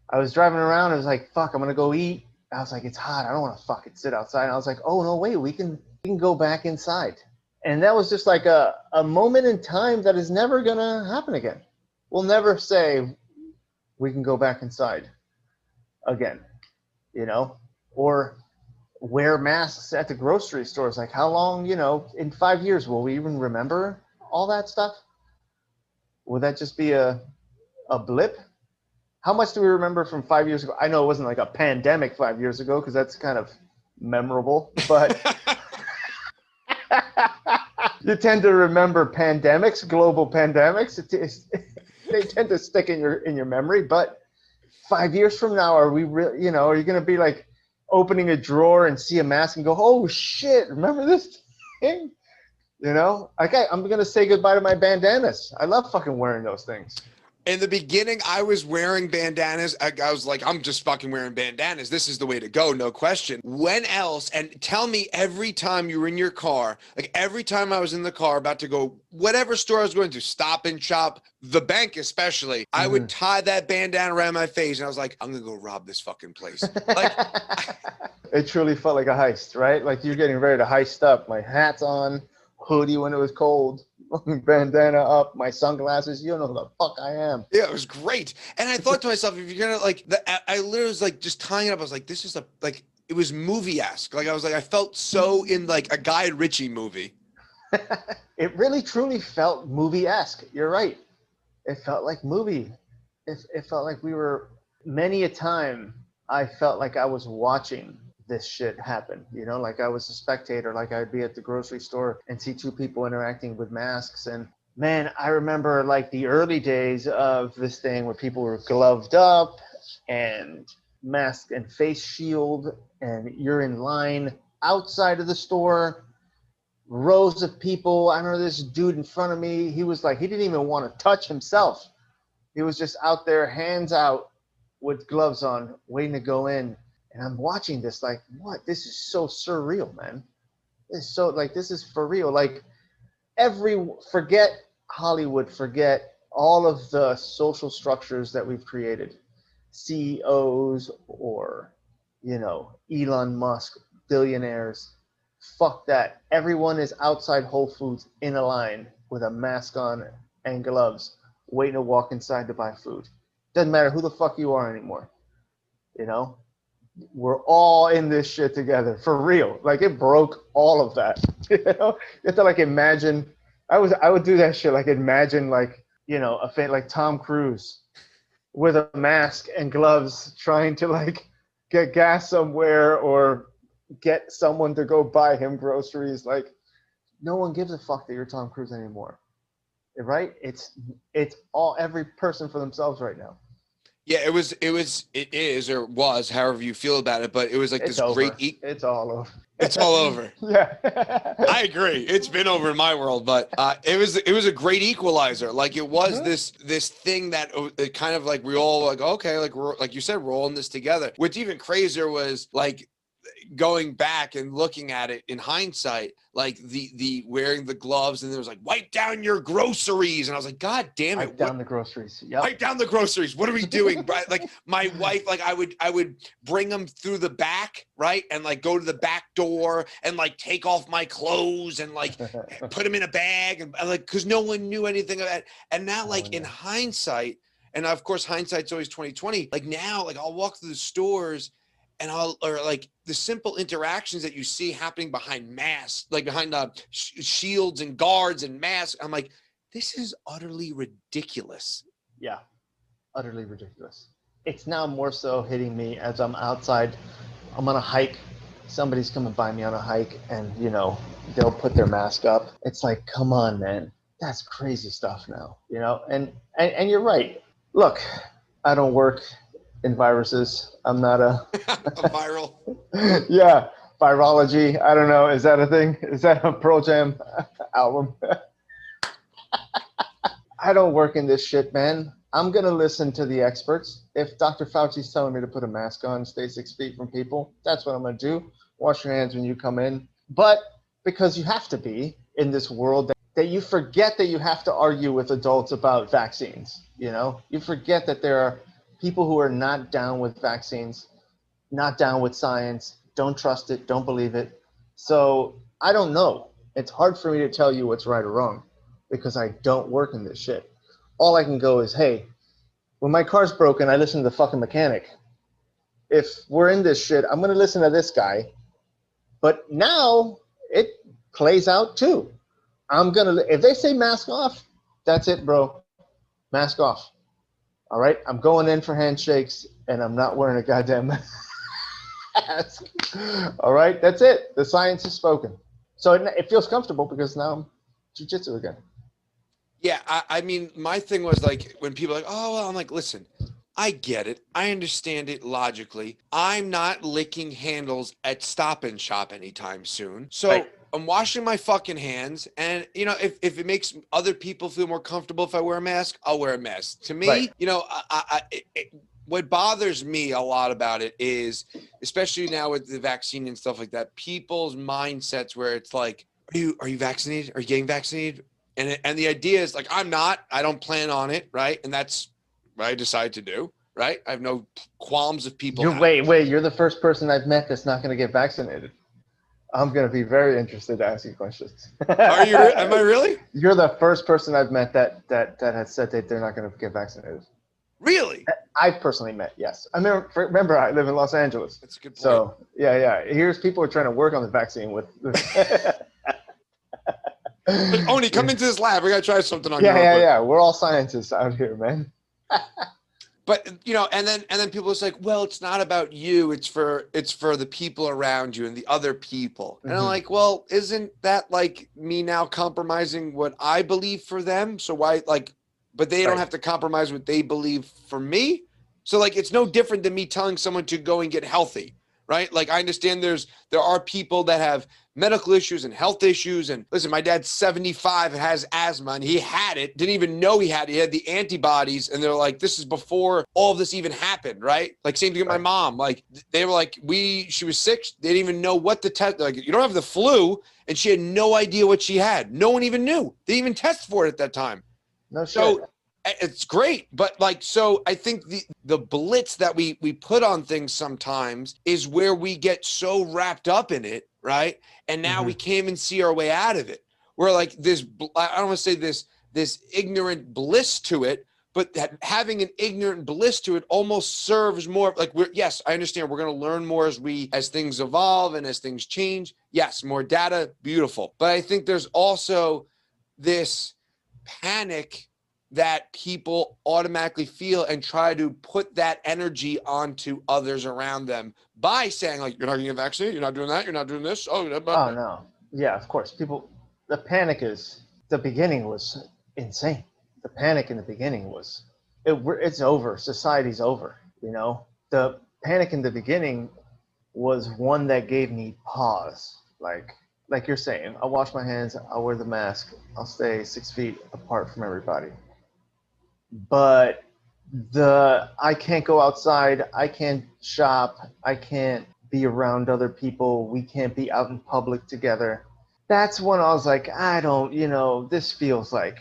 I was driving around. I was like, fuck, I'm going to go eat. I was like, it's hot. I don't want to fucking sit outside. And I was like, oh, no, wait, we can go back inside. And that was just like a moment in time that is never going to happen again. We'll never say we can go back inside again, or wear masks at the grocery stores. Like how long, in 5 years, will we even remember all that stuff? Will that just be a blip? How much do we remember from 5 years ago? I know it wasn't like a pandemic 5 years ago, because that's kind of memorable, but you tend to remember pandemics, global pandemics. They tend to stick in your memory. But 5 years from now, are we really, are you going to be like opening a drawer and see a mask and go, oh shit, remember this thing? Okay, I'm going to say goodbye to my bandanas. I love fucking wearing those things. In the beginning, I was wearing bandanas. I was like, I'm just fucking wearing bandanas. This is the way to go, no question. When else? And tell me, every time you were in your car, like every time I was in the car about to go, whatever store I was going to, Stop and Shop, the bank especially, I would tie that bandana around my face and I was like, I'm going to go rob this fucking place. Like, it truly felt like a heist, right? Like you're getting ready to heist up. My hat's on, hoodie when it was cold, bandana up, my sunglasses. You don't know who the fuck I am. yeah, it was great. And I thought to myself, if you're gonna I literally was like just tying it up. I was like, this is it was movie-esque. Like I was like, I felt so in like a Guy Ritchie movie. It really truly felt movie-esque. You're right. It felt like movie. It felt like we were, many a time I felt like I was watching this shit happen, you know, like I was a spectator, like I'd be at the grocery store and see two people interacting with masks. And man, I remember like the early days of this thing where people were gloved up and mask and face shield, and you're in line outside of the store, rows of people. I remember this dude in front of me, he was like, he didn't even want to touch himself. He was just out there, hands out with gloves on, waiting to go in. And I'm watching this like, what? This is so surreal, man. It's so like, this is for real. Like forget Hollywood, forget all of the social structures that we've created. CEOs or, you know, Elon Musk, billionaires. Fuck that. Everyone is outside Whole Foods in a line with a mask on and gloves, waiting to walk inside to buy food. Doesn't matter who the fuck you are anymore. You know? We're all in this shit together for real. Like it broke all of that. You know, you have to like imagine. I would do that shit. Like imagine like, you know, like Tom Cruise with a mask and gloves trying to like get gas somewhere or get someone to go buy him groceries. Like no one gives a fuck that you're Tom Cruise anymore, right? It's all every person for themselves right now. Yeah, it is, or was, however you feel about it, but it was like It's this over. great. It's all over. It's all over. Yeah. I agree. It's been over in my world, but it was a great equalizer. Like it was this thing that it kind of like we all like, okay, like we're like you said, we're all in this together. What's even crazier was like going back and looking at it in hindsight, like the wearing the gloves, and there was like, wipe down your groceries, and I was like, God damn it, Wipe down the groceries. Yep. Wipe down the groceries. What are we doing? Like my wife, like I would bring them through the back, right, and like go to the back door and like take off my clothes and like put them in a bag and like because no one knew anything of that. And now, like in hindsight, and of course hindsight's always 2020. Like now, like I'll walk through the stores and or like the simple interactions that you see happening behind masks, like behind shields and guards and masks. I'm like, this is utterly ridiculous. Yeah, utterly ridiculous. It's now more so hitting me as I'm outside. I'm on a hike. Somebody's coming by me on a hike and, you know, they'll put their mask up. It's like, come on, man. That's crazy stuff now, you know? And you're right. Look, I don't work in viruses. I'm not a viral. Yeah, virology. I don't know. Is that a thing? Is that a Pearl Jam album? I don't work in this shit, man. I'm going to listen to the experts. If Dr. Fauci's telling me to put a mask on, stay 6 feet from people, that's what I'm going to do. Wash your hands when you come in. But because you have to be in this world that you forget that you have to argue with adults about vaccines, you know? You forget that there are people who are not down with vaccines, not down with science, don't trust it, don't believe it. So I don't know. It's hard for me to tell you what's right or wrong because I don't work in this shit. All I can go is, hey, when my car's broken, I listen to the fucking mechanic. If we're in this shit, I'm going to listen to this guy. But now it plays out too. If they say mask off, that's it, bro. Mask off. All right? I'm going in for handshakes and I'm not wearing a goddamn mask. All right? That's it. The science is spoken. So it feels comfortable because now I'm jiu-jitsu again. Yeah, I mean, my thing was like when people are like, oh, well, I'm like, listen, I get it. I understand it logically. I'm not licking handles at Stop and Shop anytime soon. So, Right. I'm washing my fucking hands. And, you know, if it makes other people feel more comfortable if I wear a mask, I'll wear a mask. To me, Right. you know, what bothers me a lot about it is, especially now with the vaccine and stuff like that, people's mindsets where it's like, are you vaccinated? Are you getting vaccinated? And the idea is like, I'm not, I don't plan on it. Right. And that's what I decide to do. Right. I have no qualms if people Wait, you're the first person I've met that's not going to get vaccinated. I'm going to be very interested to ask you questions. Are you? Am I really? You're the first person I've met that has said that they're not going to get vaccinated. Really? I've personally met, yes. I remember I live in Los Angeles. That's a good point. So, yeah. Here's people who are trying to work on the vaccine with. Like, Oni, come into this lab. We got to try something on you. Yeah. We're all scientists out here, man. But, you know, and then people are like, well, it's not about you. It's for the people around you and the other people. And I'm like, well, isn't that like me now compromising what I believe for them? So why, like, but they don't have to compromise what they believe for me. So like, it's no different than me telling someone to go and get healthy, right? Like, I understand there are people that have medical issues and health issues. And listen, my dad's 75 and has asthma, and he had it, didn't even know he had it. He had the antibodies, and they're like, this is before all of this even happened, right? Like, same thing with my mom. Like, they were like, she was sick. They didn't even know what to test. Like, you don't have the flu, and she had no idea what she had. No one even knew. They didn't even test for it at that time. No shit. So it's great. But like, so I think the blitz that we put on things sometimes is where we get so wrapped up in it, right? And now we can't even see our way out of it. We're like this, I don't want to say this ignorant bliss to it, but having an ignorant bliss to it almost serves more like yes, I understand we're going to learn more as things evolve and as things change. Yes, more data, beautiful. But I think there's also this panic that people automatically feel and try to put that energy onto others around them by saying like, you're not getting vaccinated, you're not doing that, you're not doing this. Oh no. Yeah, of course. The panic the beginning was insane. The panic in the beginning was, it's over. Society's over, you know? The panic in the beginning was one that gave me pause. Like you're saying, I'll wash my hands, I'll wear the mask, I'll stay 6 feet apart from everybody. But I can't go outside, I can't shop, I can't be around other people, we can't be out in public together. That's when I was like, this feels like,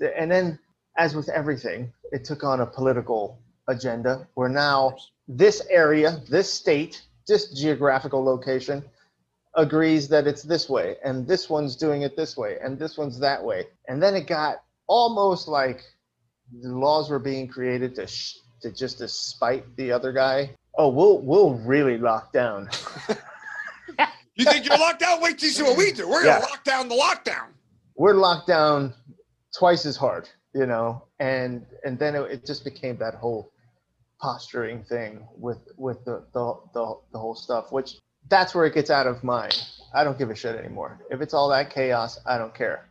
and then as with everything, it took on a political agenda where now this area, this state, this geographical location agrees that it's this way, and this one's doing it this way, and this one's that way. And then it got almost like the laws were being created to just to spite the other guy. Oh, we'll really lock down. You think you're locked down? Wait till you see what we do. We're gonna lock down the lockdown. We're locked down twice as hard, you know, and then it just became that whole posturing thing with the whole stuff, which that's where it gets out of mind. I don't give a shit anymore. If it's all that chaos, I don't care.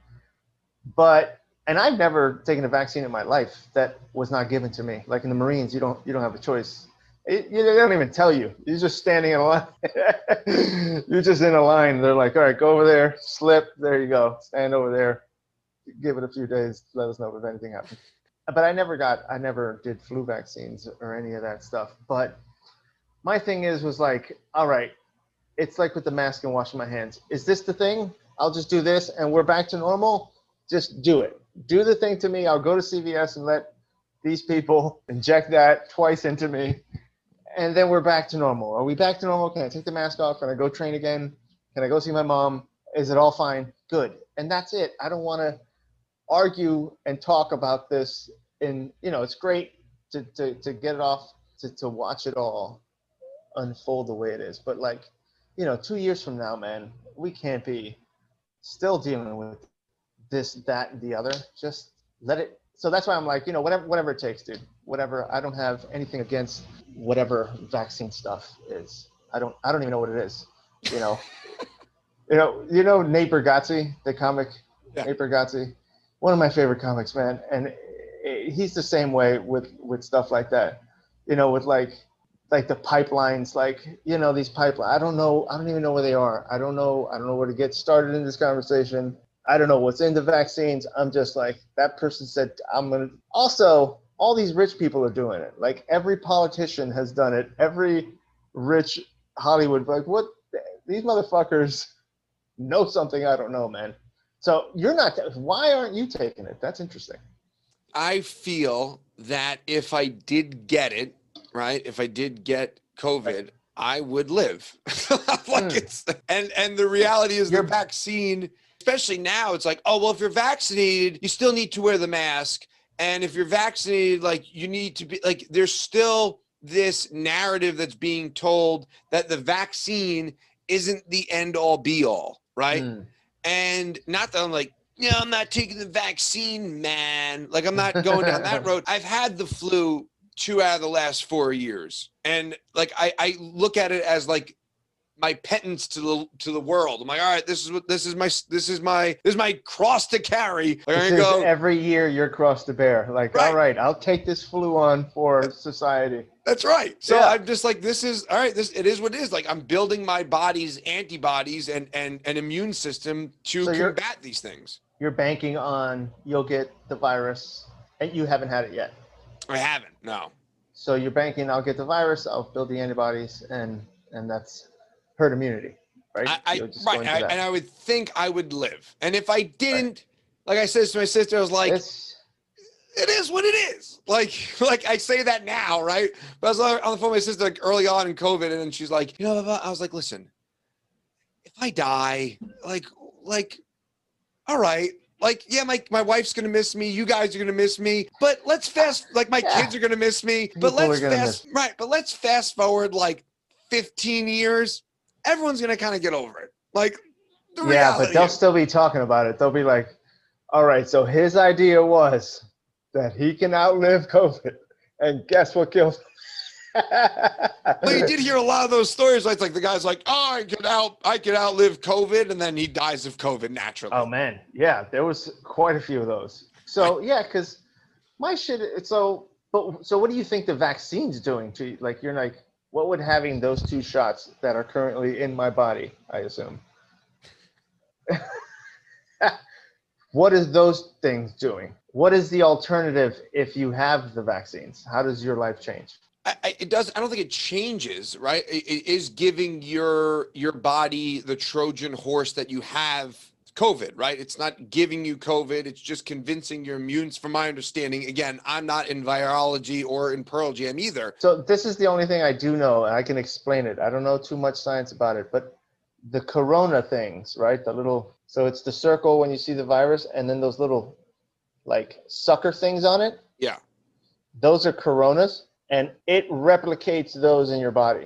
And I've never taken a vaccine in my life that was not given to me. Like in the Marines, you don't have a choice. They don't even tell you. You're just standing in a line. You're just in a line. They're like, all right, go over there, slip. There you go. Stand over there. Give it a few days. Let us know if anything happens. But I never did flu vaccines or any of that stuff. But my thing was like, all right, it's like with the mask and washing my hands. Is this the thing? I'll just do this and we're back to normal. Just do it. Do the thing to me. I'll go to CVS and let these people inject that twice into me. And then we're back to normal. Are we back to normal? Can I take the mask off? Can I go train again? Can I go see my mom? Is it all fine? Good. And that's it. I don't want to argue and talk about this. And, it's great to get it off, to watch it all unfold the way it is. But 2 years from now, man, we can't be still dealing with this, that, and the other. Just let it. So that's why I'm like, whatever it takes, dude. Whatever. I don't have anything against whatever vaccine stuff is. I don't even know what it is. Nate Bargatze, the comic. Yeah. Nate Bargatze, one of my favorite comics, man. And he's the same way with stuff like that. With like the pipelines, like, you know, these pipelines. I don't even know where they are. I don't know where to get started in this conversation. I don't know what's in the vaccines. I'm just like, that person said, I'm going to. Also, all these rich people are doing it. Like, every politician has done it. Every rich Hollywood, like, what? These motherfuckers know something I don't know, man. So you're not. Why aren't you taking it? That's interesting. I feel that if I did get it, right, if I did get COVID, I would live. And the reality is the vaccine, especially now, it's like, oh, well, if you're vaccinated, you still need to wear the mask. And if you're vaccinated, like, you need to be like, there's still this narrative that's being told that the vaccine isn't the end all be all, right? And not that I'm like, yeah, I'm not taking the vaccine, man. Like, I'm not going down that road. I've had the flu 2 out of the last 4 years. And like, I look at it as like my penance to the world. I'm like, all right, this is my cross to carry. Like, This is every year your cross to bear. Like, right. All right, I'll take this flu on for society. That's right. So I'm just like, this is all right. It is what it is. Like, I'm building my body's antibodies and an immune system to combat these things. You're banking on you'll get the virus, and you haven't had it yet. I haven't. No. So you're banking, I'll get the virus, I'll build the antibodies, and that's herd immunity, right? And I would think I would live. And if I didn't, like I said to my sister, I was like, it is what it is. Like I say that now, right? But I was on the phone with my sister like early on in COVID, and then she's like, you know, I was like, listen, if I die, like, all right. Like, yeah, my wife's going to miss me. You guys are going to miss me. But let's my kids are going to miss me. But let's fast forward like 15 years. Everyone's going to kind of get over it. Like, but they'll still be talking about it. They'll be like, all right, so his idea was that he can outlive COVID. And guess what killed him? Well, you did hear a lot of those stories. Like the guy's like, oh, I could outlive COVID, and then he dies of COVID naturally. Oh man, yeah, there was quite a few of those. So yeah, because my shit. So what do you think the vaccine's doing to you? Like, you're like, what would having those 2 shots that are currently in my body, I assume, what is those things doing? What is the alternative if you have the vaccines? How does your life change? It does. I don't think it changes, right? It is giving your body the Trojan horse that you have COVID, right? It's not giving you COVID. It's just convincing your immune. From my understanding, again, I'm not in virology or in Pearl Jam either. So this is the only thing I do know, and I can explain it. I don't know too much science about it, but the corona things, right? So it's the circle when you see the virus, and then those little like sucker things on it. Yeah. Those are coronas. And it replicates those in your body.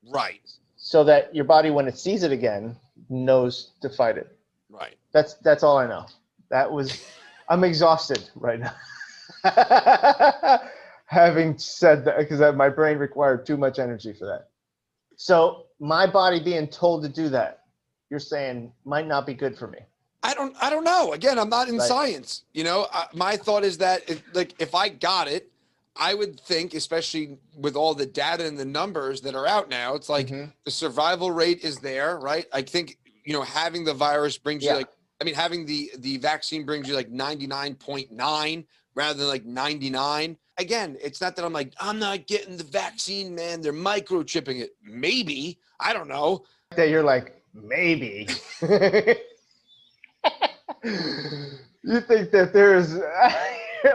Right. So that your body, when it sees it again, knows to fight it. Right. That's all I know. I'm exhausted right now. Having said that, because my brain required too much energy for that. So my body being told to do that, you're saying might not be good for me. I don't know. Again, I'm not in science. You know, my thought is that if I got it, I would think, especially with all the data and the numbers that are out now, it's like the survival rate is there, right? I think, you know, having the virus brings you having the vaccine brings you like 99.9 rather than like 99. Again, it's not that I'm like, I'm not getting the vaccine, man. They're microchipping it. Maybe. I don't know. That you're like, maybe. You think that there's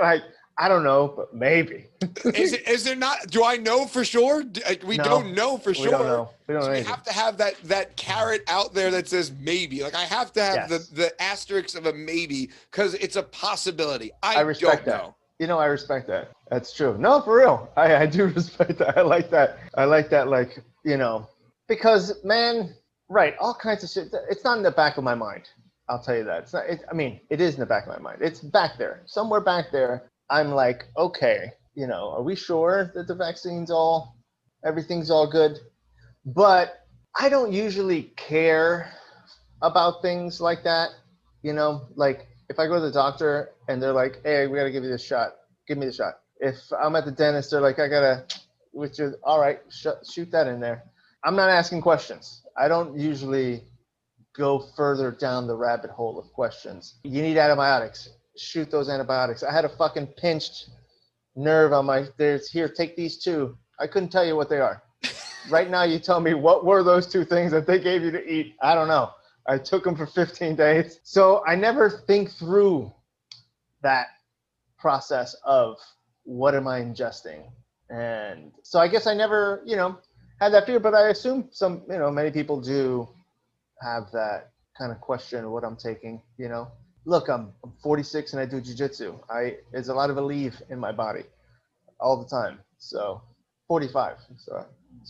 like, I don't know, but maybe. Is there not? Do I know for sure? We don't know for sure. We don't know. We don't know. We have to have that carrot out there that says maybe. Like, I have to have the asterisk of a maybe, because it's a possibility. I respect don't that. know. You know, I respect that. That's true. No, for real. I do respect that. I like that. Like, you know, because, man, right, all kinds of shit. It's not in the back of my mind. I'll tell you that. It's not. It is in the back of my mind. It's back there, somewhere back there. I'm like, okay, you know, are we sure that the everything's all good? But I don't usually care about things like that. You know, like if I go to the doctor and they're like, hey, we got to give you this shot, give me the shot. If I'm at the dentist, they're like, I got to which is all right. Shoot that in there. I'm not asking questions. I don't usually go further down the rabbit hole of questions. You need antibiotics. Shoot those antibiotics. I had a fucking pinched nerve on my. There's here. Take these two. I couldn't tell you what they are. Right now, you tell me what were those two things that they gave you to eat. I don't know. I took them for 15 days. So I never think through that process of what am I ingesting. And so I guess I never, had that fear, but I assume many people do have that kind of question what I'm taking, Look, I'm 46 and I do jiu-jitsu. There's a lot of Aleve in my body all the time. So 45. So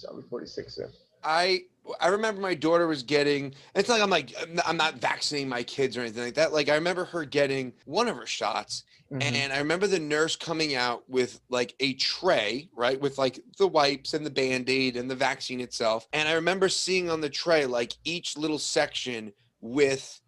I'll be 46 soon. I remember my daughter was getting, it's not like I'm not vaccinating my kids or anything like that. Like I remember her getting one of her shots, and I remember the nurse coming out with like a tray, right, with like the wipes and the Band-Aid and the vaccine itself. And I remember seeing on the tray like each little section with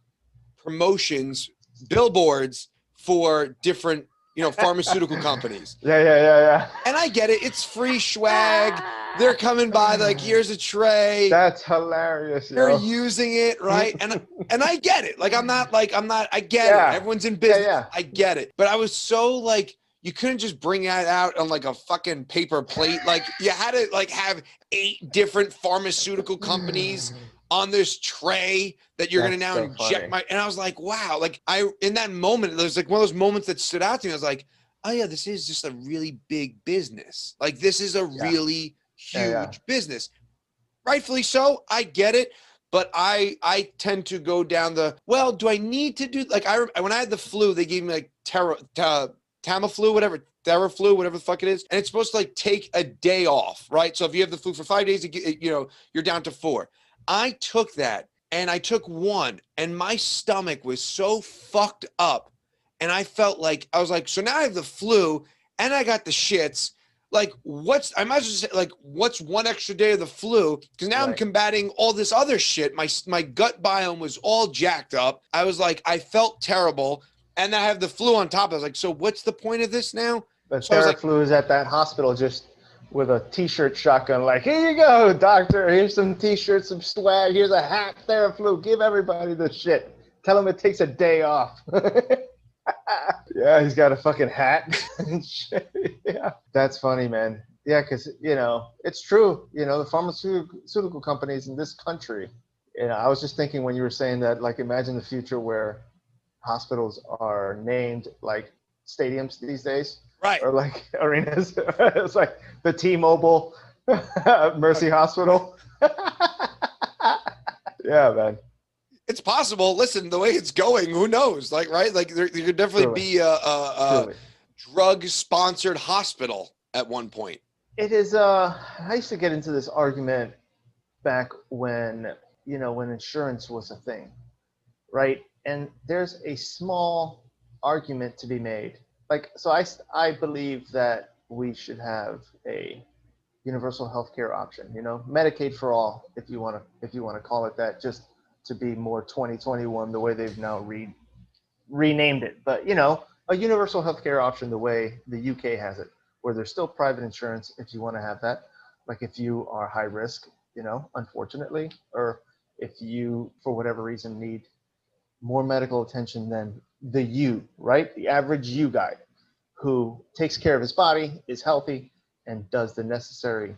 promotions, billboards for different, pharmaceutical companies. Yeah. And I get it. It's free swag. They're coming by like, here's a tray. That's hilarious. They're using it, right? And I get it. Like, I get it. Everyone's in business. Yeah. I get it. But I was so like, you couldn't just bring that out on like a fucking paper plate. Like you had to like have 8 different pharmaceutical companies on this tray that you're going to now inject and I was like, wow. Like in that moment, there's like one of those moments that stood out to me. I was like, oh yeah, this is just a really big business. Like this is a really huge business. Rightfully so. I get it. But I tend to go down do I need to do, like when I had the flu, they gave me like Tamiflu, whatever, Theraflu, whatever the fuck it is. And it's supposed to like take a day off, right? So if you have the flu for 5 days, you're down to 4. I took that and I took 1 and my stomach was so fucked up. And I felt like, I was like, so now I have the flu and I got the shits. Like I might as well say like, what's 1 extra day of the flu? Because now I'm combating all this other shit. My gut biome was all jacked up. I was like, I felt terrible. And I have the flu on top. I was like, so what's the point of this now? The Theraflu is at that hospital just with a t-shirt shotgun, like, here you go, doctor. Here's some t-shirts, some swag. Here's a hat, Theraflu. Give everybody the shit. Tell them it takes a day off. Yeah, he's got a fucking hat and shit. Yeah, that's funny, man. Yeah, because, it's true. The pharmaceutical companies in this country, I was just thinking when you were saying that, like, imagine the future where hospitals are named like stadiums these days. Right. Or like arenas. It's like the T-Mobile Mercy Hospital. Yeah, man. It's possible. Listen, the way it's going, who knows? Like, right? Like there could definitely be a drug-sponsored hospital at one point. It is. I used to get into this argument back when, when insurance was a thing, right? And there's a small argument to be made. Like, so I believe that we should have a universal healthcare option, Medicaid for all, if you want to call it that, just to be more 2021, the way they've now renamed it. But, a universal healthcare option, the way the UK has it, where there's still private insurance if you want to have that. Like if you are high risk, unfortunately, or if you, for whatever reason, need more medical attention than the average you guy who takes care of his body, is healthy, and does the necessary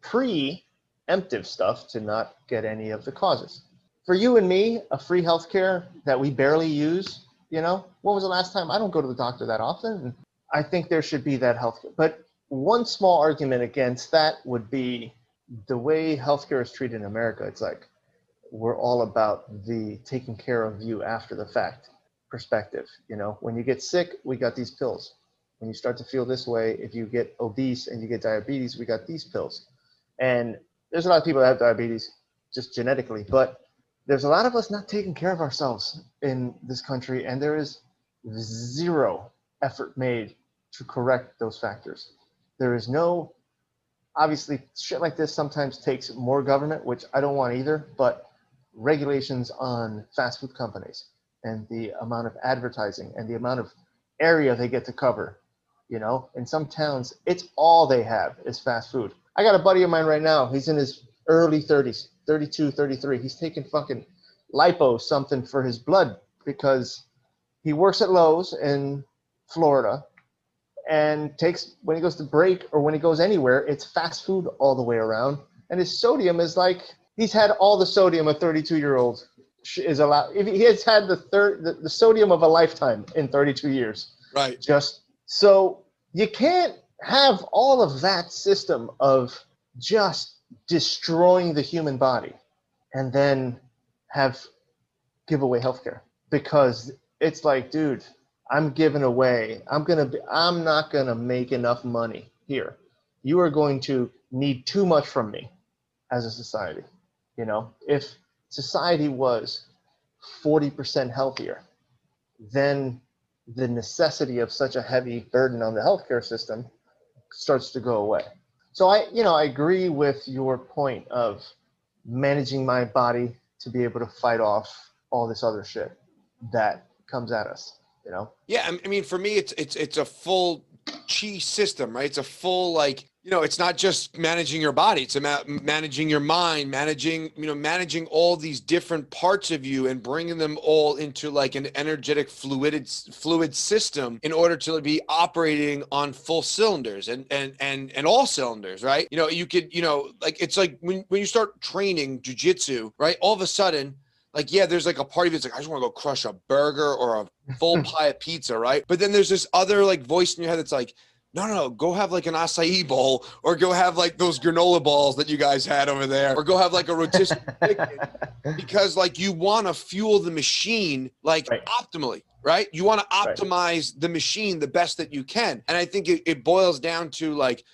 preemptive stuff to not get any of the causes. For you and me, a free healthcare that we barely use, when was the last time? I don't go to the doctor that often. I think there should be that healthcare. But one small argument against that would be the way healthcare is treated in America. It's like, we're all about the taking care of you after the fact perspective. When you get sick, we got these pills. When you start to feel this way, if you get obese and you get diabetes, we got these pills. And there's a lot of people that have diabetes just genetically, but there's a lot of us not taking care of ourselves in this country, and there is 0 effort made to correct those factors. There is no, obviously, shit like this sometimes takes more government, which I don't want either, but regulations on fast food companies and the amount of advertising and the amount of area they get to cover You know, in some towns, it's all they have is fast food. I got a buddy of mine right now. He's in his early 30s, 32, 33. He's taking fucking lipo something for his blood because he works at Lowe's in Florida and takes, when he goes to break or when he goes anywhere, it's fast food all the way around. And his sodium is like, he's had all the sodium a 32-year-old is allowed. If he has had the sodium of a lifetime in 32 years. Right. Just so you can't have all of that system of just destroying the human body and then give away healthcare, because it's like, dude, I'm giving away. I'm not gonna make enough money here. You are going to need too much from me as a society. You know, if society was 40% healthier, then the necessity of such a heavy burden on the healthcare system starts to go away. So I agree with your point of managing my body to be able to fight off all this other shit that comes at us, you know? Yeah, I mean, for me, it's a full chi system, right? It's a full, like, you know, it's not just managing your body; it's about managing your mind, managing all these different parts of you and bringing them all into like an energetic fluid system in order to be operating on full cylinders and all cylinders, right? You know, you could, you know, like it's like when you start training jujitsu, right? All of a sudden, like, yeah, there's like a part of you that's like, I just want to go crush a burger or a full pie of pizza, right? But then there's this other like voice in your head that's like, no, go have like an acai bowl, or go have like those granola balls that you guys had over there, or go have like a rotisserie chicken, because like you want to fuel the machine like Right. optimally, right? You want to Right. optimize the machine the best that you can. And I think it boils down to like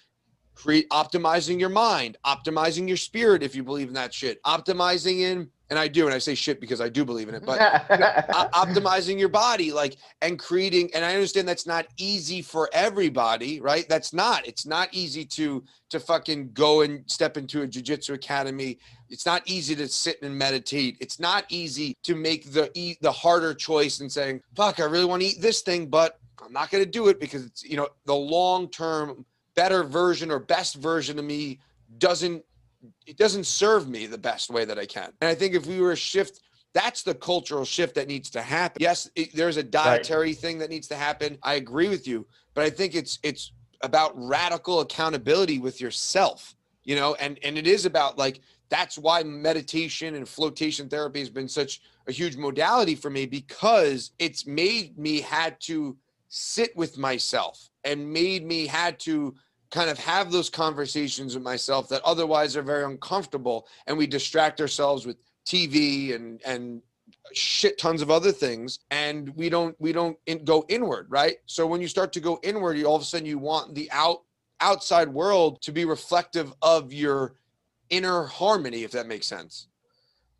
optimizing your mind, optimizing your spirit, if you believe in that shit, optimizing in, and I do, and I say shit because I do believe in it, but optimizing your body, like, and creating, and I understand that's not easy for everybody, right? It's not easy to fucking go and step into a jiu-jitsu academy. It's not easy to sit and meditate. It's not easy to make the harder choice and saying, fuck, I really want to eat this thing, but I'm not going to do it because it's, you know, the long-term better version or best version of me doesn't serve me the best way that I can. And I think if we were a shift, that's the cultural shift that needs to happen. Yes, there's a dietary thing that needs to happen. I agree with you, but I think it's about radical accountability with yourself, you know, and it is about like, that's why meditation and flotation therapy has been such a huge modality for me, because it's made me had to sit with myself and made me had to kind of have those conversations with myself that otherwise are very uncomfortable, and we distract ourselves with TV and shit tons of other things, and we don't go inward, right? So when you start to go inward, you all of a sudden you want the outside world to be reflective of your inner harmony, if that makes sense.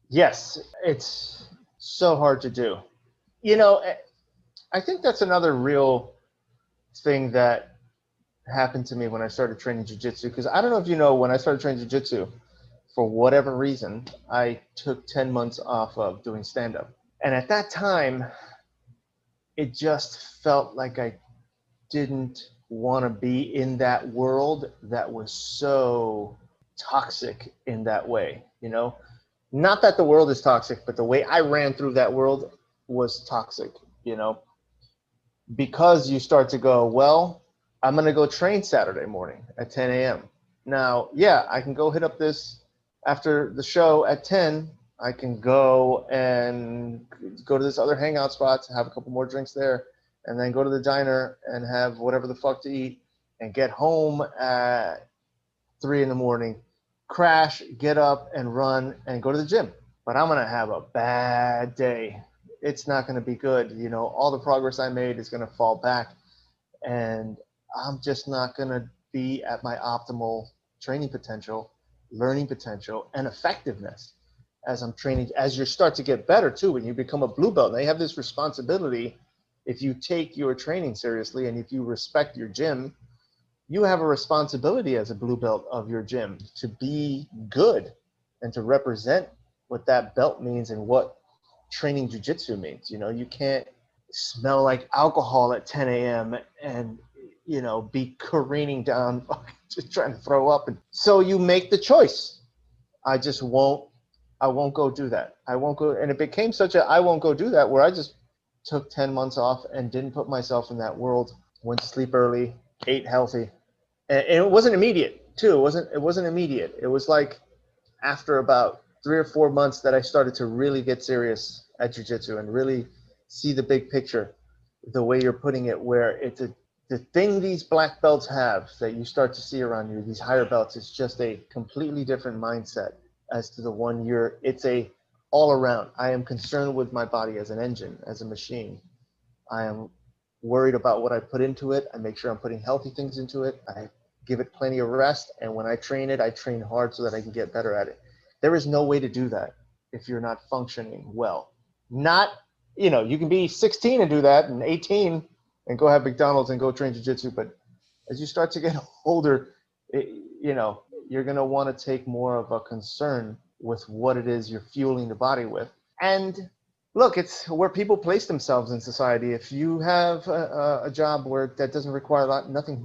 Yes, it's so hard to do. You know, I think that's another real thing that happened to me when I started training jiu-jitsu, because I don't know if you know, when I started training jiu-jitsu, for whatever reason, I took 10 months off of doing stand-up. And at that time, it just felt like I didn't want to be in that world that was so toxic in that way, you know? Not that the world is toxic, but the way I ran through that world was toxic, you know? Because you start to go, well, I'm going to go train Saturday morning at 10 a.m. Now, yeah, I can go hit up this after the show at 10. I can go to this other hangout spot to have a couple more drinks there, and then go to the diner and have whatever the fuck to eat, and get home at 3 in the morning, crash, get up and run and go to the gym. But I'm going to have a bad day. It's not going to be good. You know, all the progress I made is going to fall back, and I'm just not going to be at my optimal training potential, learning potential, and effectiveness as I'm training. As you start to get better too, when you become a blue belt, they have this responsibility. If you take your training seriously and if you respect your gym, you have a responsibility as a blue belt of your gym to be good and to represent what that belt means and what training jiu-jitsu means. You know, you can't smell like alcohol at 10 a.m. and, be careening down, just trying to throw up. And so you make the choice. I won't go do that. I won't go. And it became such a, I won't go do that, where I just took 10 months off and didn't put myself in that world, went to sleep early, ate healthy. And it wasn't immediate too. It wasn't immediate. It was like after about 3 or 4 months that I started to really get serious at jiu-jitsu and really see the big picture, the way you're putting it, where the thing these black belts have that you start to see around you, these higher belts, is just a completely different mindset as to the one it's a all around. I am concerned with my body as an engine, as a machine. I am worried about what I put into it. I make sure I'm putting healthy things into it. I give it plenty of rest. And when I train it, I train hard so that I can get better at it. There is no way to do that if you're not functioning well. Not, you can be 16 and do that, and 18 and go have McDonald's and go train jiu-jitsu. But as you start to get older, you're going to want to take more of a concern with what it is you're fueling the body with. And look, it's where people place themselves in society. If you have a job where that doesn't require nothing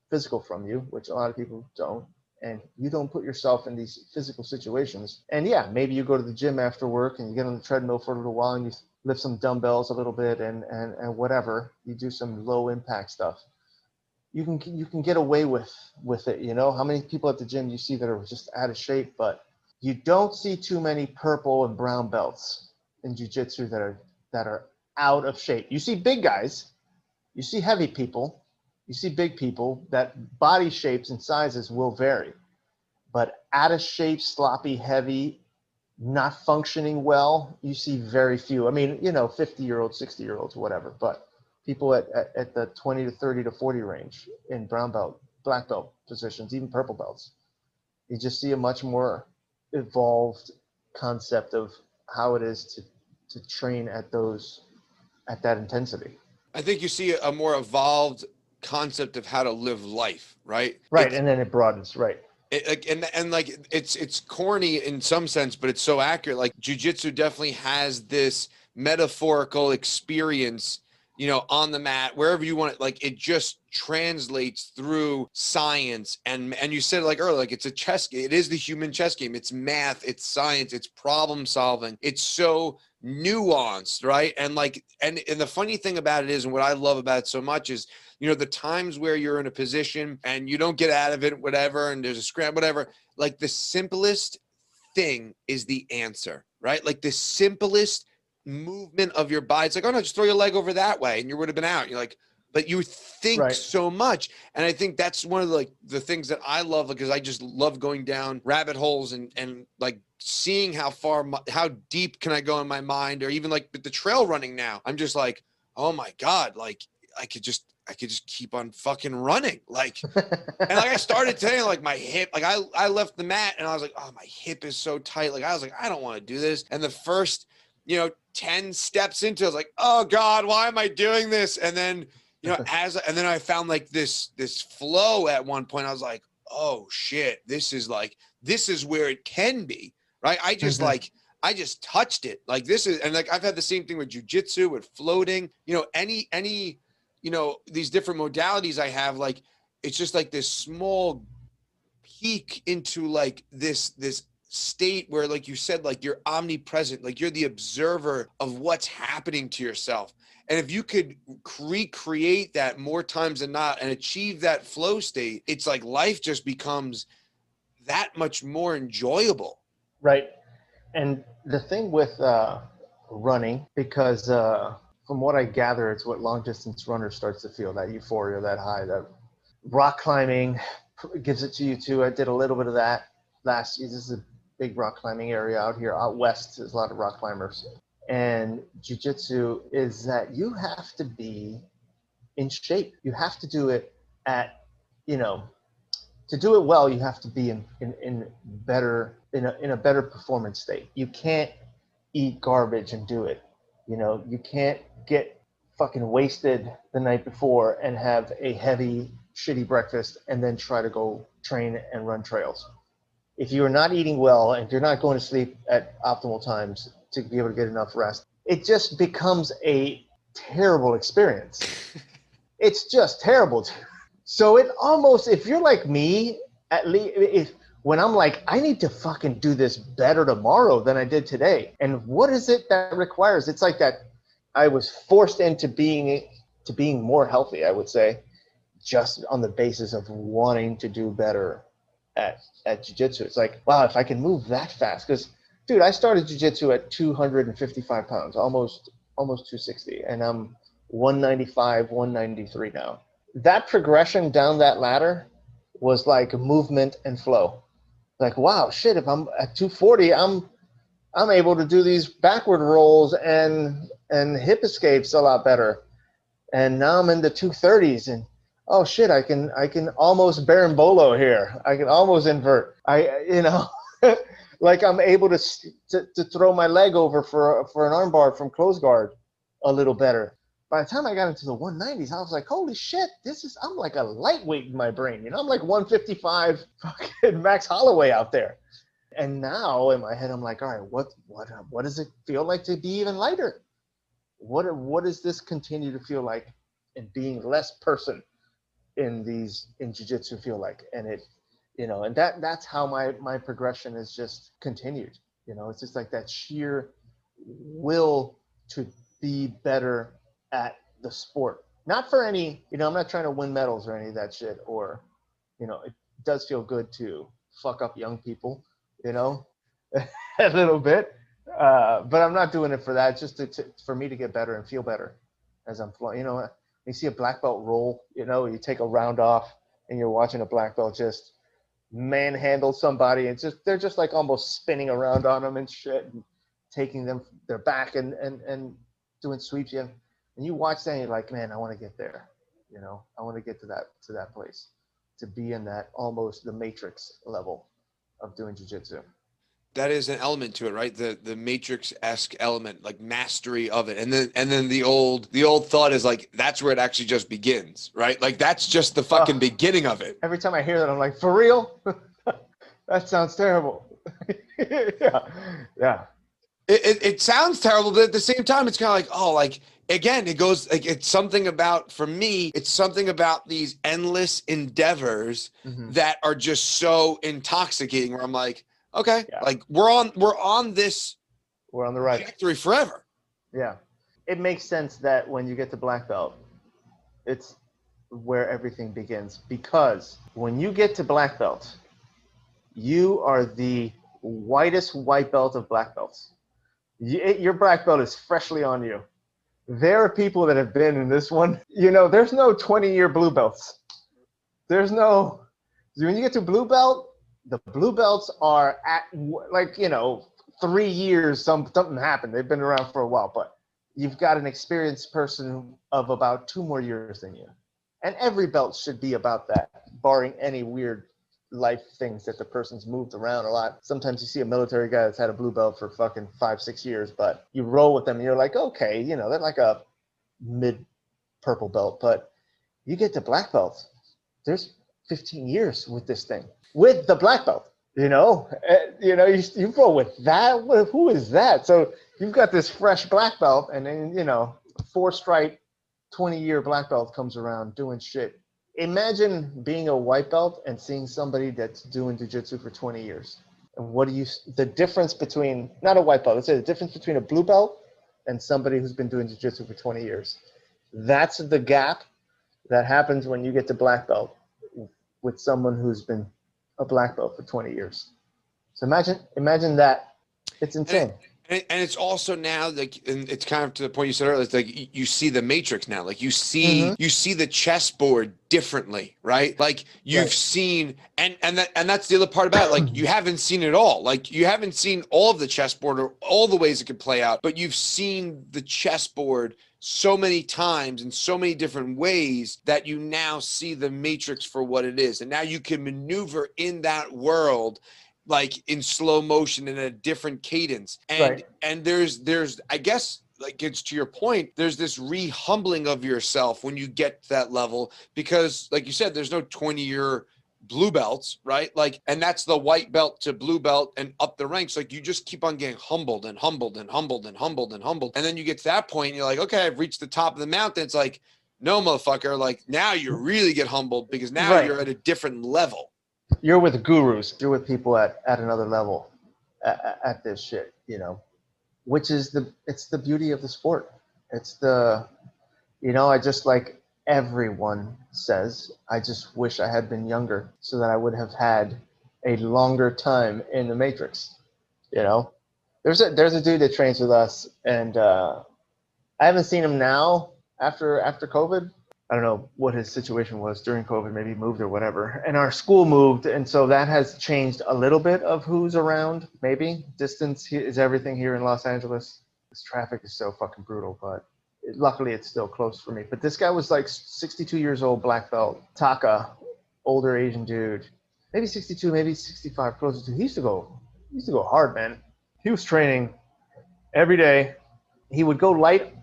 physical from you, which a lot of people don't, and you don't put yourself in these physical situations, and yeah, maybe you go to the gym after work and you get on the treadmill for a little while and you lift some dumbbells a little bit and whatever, you do some low impact stuff. You can get away with it. How many people at the gym you see that are just out of shape, but you don't see too many purple and brown belts in jiu-jitsu that are out of shape. You see big guys, you see heavy people, you see big people, that body shapes and sizes will vary. But out of shape, sloppy, heavy, not functioning well, you see very few. I mean, 50-year-olds, 60-year-olds, whatever, but people at the 20 to 30 to 40 range in brown belt, black belt positions, even purple belts, you just see a much more evolved concept of how it is to train at that intensity. I think you see a more evolved concept of how to live life, right? Right, and then it broadens, right. It's corny in some sense, but it's so accurate. Like jiu-jitsu definitely has this metaphorical experience, on the mat, wherever you want it. Like it just translates through science. And you said like earlier, like it's a chess game. It is the human chess game. It's math, it's science, it's problem solving. It's so nuanced, right? And the funny thing about it is, and what I love about it so much is, the times where you're in a position and you don't get out of it, whatever, and there's a scram, whatever, like the simplest thing is the answer, right? Like the simplest movement of your body. It's like, oh no, just throw your leg over that way and you would have been out. You're like, but you think right. so much. And I think that's one of the things that I love, because I just love going down rabbit holes and like seeing how deep can I go in my mind, or even like with the trail running now, I'm just like, oh my God, like I could just keep on fucking running. Like, and like I started today, like my hip, like I left the mat and I was like, oh, my hip is so tight. Like I was like, I don't want to do this. And the first, 10 steps into it, I was like, oh God, why am I doing this? And then, and then I found like this flow at one point. I was like, oh shit, this is where it can be, right? I just I just touched it. Like this is, and like I've had the same thing with jujitsu, with floating, any these different modalities I have, like it's just like this small peek into like this state where, like you said, like you're omnipresent, like you're the observer of what's happening to yourself. And if you could recreate that more times than not and achieve that flow state, it's like life just becomes that much more enjoyable. Right. And the thing with running, because from what I gather, it's what long distance runners starts to feel, that euphoria, that high, that rock climbing gives it to you too. I did a little bit of that last year. This is a big rock climbing area out here. Out west, there's a lot of rock climbers. And jiu-jitsu is that you have to be in shape. You have to do it at, to do it well, you have to be in a better performance state. You can't eat garbage and do it. You can't get fucking wasted the night before and have a heavy, shitty breakfast and then try to go train and run trails. If you're not eating well and you're not going to sleep at optimal times to be able to get enough rest, it just becomes a terrible experience. It's just terrible. So it almost, if you're like me, at least if when I'm like, I need to fucking do this better tomorrow than I did today. And what is it that requires? It's like that I was forced into being more healthy, I would say, just on the basis of wanting to do better at jiu-jitsu. It's like, wow, if I can move that fast, because dude, I started jiu-jitsu at 255 pounds, almost 260, and I'm 195, 193 now. That progression down that ladder was like movement and flow. Like, wow, shit, if I'm at 240, I'm able to do these backward rolls and hip escapes a lot better. And now I'm in the 230s, and oh shit, I can almost berimbolo here. I can almost invert. Like I'm able to throw my leg over for an armbar from close guard a little better. By the time I got into the 190s, I was like, holy shit, I'm like a lightweight in my brain. I'm like 155 fucking Max Holloway out there. And now in my head, I'm like, all right, what does it feel like to be even lighter? What does this continue to feel like in being less person in jiu-jitsu feel like? And it, and that's how my progression is just continued. It's just like that sheer will to be better at the sport. Not for any, I'm not trying to win medals or any of that shit, or, it does feel good to fuck up young people, a little bit. But I'm not doing it for that. It's just for me to get better and feel better as I'm flowing. You see a black belt roll, you take a round off and you're watching a black belt just manhandle somebody. And they're just like almost spinning around on them and shit, and taking them their back and doing sweeps. And you watch that and you're like, man, I want to get there. I want to get to that place, to be in that almost the Matrix level of doing jiu-jitsu. That is an element to it, right? The Matrix-esque element, like mastery of it. And then the old thought is like, that's where it actually just begins, right? Like that's just the fucking beginning of it. Every time I hear that, I'm like, for real? That sounds terrible. Yeah. It sounds terrible, but at the same time, it's kind of like, oh, like, again, it goes like, it's something about, for me, it's something about these endless endeavors that are just so intoxicating, where I'm like, okay, like we're on the right trajectory forever. Yeah. It makes sense that when you get to black belt, it's where everything begins, because when you get to black belt, you are the whitest white belt of black belts. Your black belt is freshly on you. There are people that have been in this one. There's no 20-year blue belts. When you get to blue belt, the blue belts are at 3 years, something happened. They've been around for a while, but you've got an experienced person of about 2 more years than you. And every belt should be about that, barring any weird life things that the person's moved around a lot. Sometimes you see a military guy that's had a blue belt for fucking 5-6 years, but you roll with them and you're like, okay, they're like a mid purple belt. But you get to black belt, there's 15 years with this thing, with the black belt. You roll with that. Who is that? So you've got this fresh black belt, and then 4-stripe 20-year black belt comes around doing shit. Imagine being a white belt and seeing somebody that's doing jiu-jitsu for 20 years. And the difference between, not a white belt, let's say the difference between a blue belt and somebody who's been doing jiu-jitsu for 20 years. That's the gap that happens when you get to black belt with someone who's been a black belt for 20 years. So imagine that. It's insane. And it's also now like, and it's kind of to the point you said earlier, it's like you see the Matrix now, like you see the chessboard differently, right? Like you've seen, and that's the other part about it. Like you haven't seen it all. Like you haven't seen all of the chessboard or all the ways it could play out, but you've seen the chessboard so many times in so many different ways that you now see the Matrix for what it is. And now you can maneuver in that world like in slow motion in a different cadence. And there's I guess, like, it's to your point, there's this re-humbling of yourself when you get to that level, because like you said, there's no 20-year blue belts, right? Like, and that's the white belt to blue belt and up the ranks. Like you just keep on getting humbled and humbled and humbled and humbled and humbled. And then you get to that point and you're like, okay, I've reached the top of the mountain. It's like, no, motherfucker. Like now you really get humbled because now Right. you're at a different level. You're with gurus. You're with people at another level at this shit, which is it's the beauty of the sport. It's I just like everyone says, I just wish I had been younger so that I would have had a longer time in the Matrix. There's a dude that trains with us, and I haven't seen him now after COVID. I don't know what his situation was during COVID. Maybe he moved or whatever. And our school moved, and so that has changed a little bit of who's around. Maybe distance is everything here in Los Angeles. This traffic is so fucking brutal, but luckily it's still close for me. But this guy was like 62 years old, black belt, Taka, older Asian dude, maybe 62, maybe 65, closer to. He used to go hard, man. He was training every day. He would go light,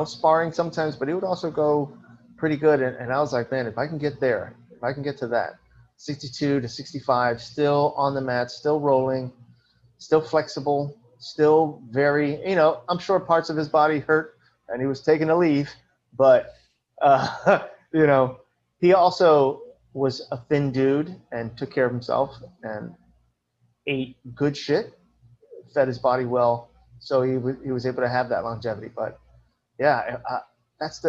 sparring sometimes, but he would also go pretty good. And I was like, man, if I can get there, if I can get to that 62 to 65, still on the mat, still rolling, still flexible, still very, I'm sure parts of his body hurt and he was taking a leave, but, he also was a thin dude and took care of himself and ate good shit, fed his body well. So he was able to have that longevity. But yeah, that's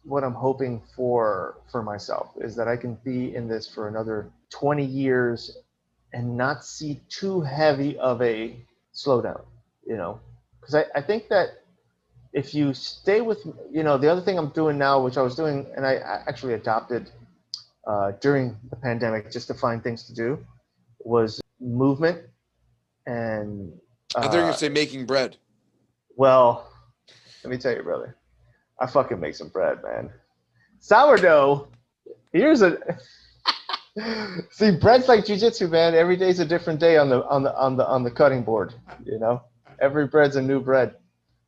what I'm hoping for myself, is that I can be in this for another 20 years and not see too heavy of a slowdown, because I think that if you stay with, the other thing I'm doing now, which I was doing, and I actually adopted during the pandemic just to find things to do, was movement. And I thought you were going to say making bread. well, let me tell you, brother, I fucking make some bread, man. Sourdough. Here's a see, bread's like jujitsu, man. Every day's a different day on the cutting board. Every bread's a new bread.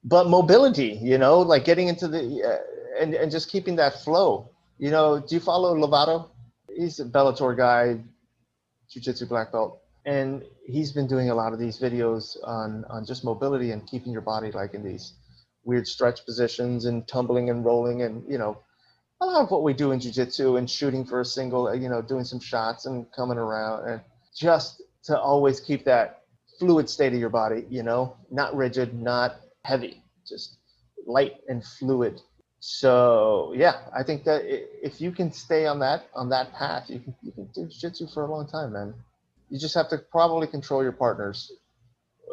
But mobility, like getting into the and just keeping that flow. Do you follow Lovato? He's a Bellator guy, jiu-jitsu black belt, and he's been doing a lot of these videos on just mobility and keeping your body like in these weird stretch positions and tumbling and rolling, and a lot of what we do in jiu-jitsu and shooting for a single, doing some shots and coming around, and just to always keep that fluid state of your body, not rigid, not heavy, just light and fluid. So yeah, I think that if you can stay on that path, you can do jiu-jitsu for a long time, man. You just have to probably control your partners,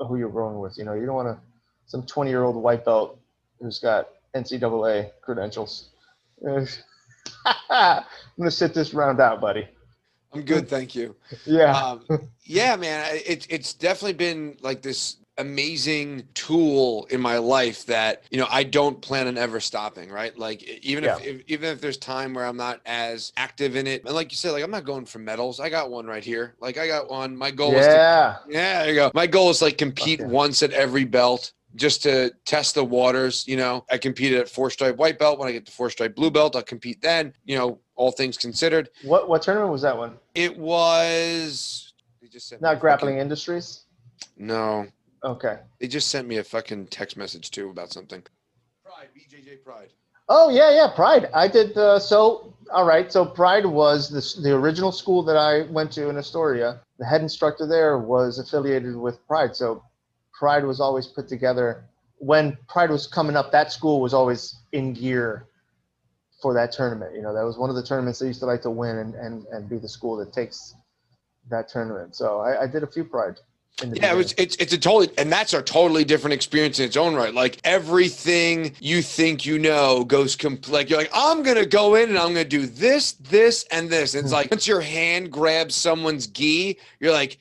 who you're rolling with. You don't want some 20-year-old white belt who's got NCAA credentials. I'm gonna sit this round out, buddy. I'm good, thank you. Yeah. Yeah, man. It's definitely been like this amazing tool in my life that I don't plan on ever stopping, right? Like even if there's time where I'm not as active in it, and like you said, like I'm not going for medals. I got one right here. Like I got one. My goal is there you go. My goal is like compete once at every belt, just to test the waters. I competed at 4-stripe white belt. When I get to 4-stripe blue belt, I'll compete then, all things considered. What tournament was that one? It was, they just said not Grappling Industries? No. Okay. They just sent me a fucking text message too about something. Pride, BJJ Pride. Oh yeah, Pride. I did all right. So Pride was the original school that I went to in Astoria. The head instructor there was affiliated with Pride. So Pride was always put together. When Pride was coming up, that school was always in gear for that tournament. That was one of the tournaments they used to like to win and be the school that takes that tournament. So I did a few Pride. Yeah, it's a totally, and that's a totally different experience in its own right. Like everything you think goes like you're like, I'm gonna go in and I'm gonna do this, and this. And it's like once your hand grabs someone's gi, you're like,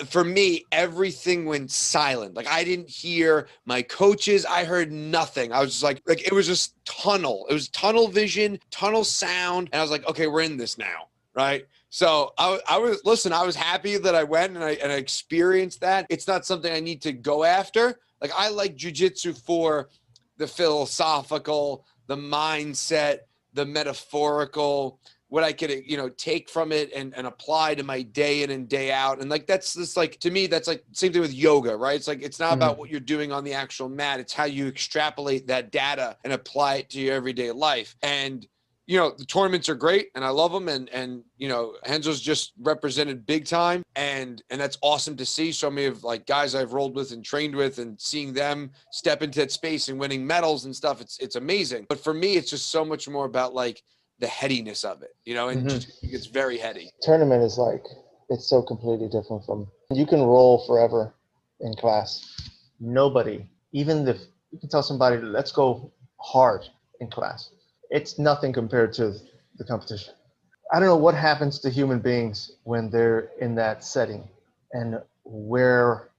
for me, everything went silent. Like I didn't hear my coaches. I heard nothing. I was just like it was just tunnel. It was tunnel vision, tunnel sound. And I was like, okay, we're in this now. Right. So I was happy that I went and I experienced that. It's not something I need to go after. Like I like jiu-jitsu for the philosophical, the mindset, the metaphorical, what I could, you know, take from it and apply to my day in and day out. And like, that's just like, to me, that's like same thing with yoga, right? It's like, it's not about what you're doing on the actual mat. It's how you extrapolate that data and apply it to your everyday life. And, you know, the tournaments are great and I love them. And, you know, Renzo's just represented big time. And that's awesome to see so many of like guys I've rolled with and trained with, and seeing them step into that space and winning medals and stuff. It's amazing. But for me, it's just so much more about like the headiness of it, you know, and just, it's very heady. Tournament is like, it's so completely different from, you can roll forever in class. Nobody, even if you can tell somebody, let's go hard in class, it's nothing compared to the competition. I don't know what happens to human beings when they're in that setting, and where,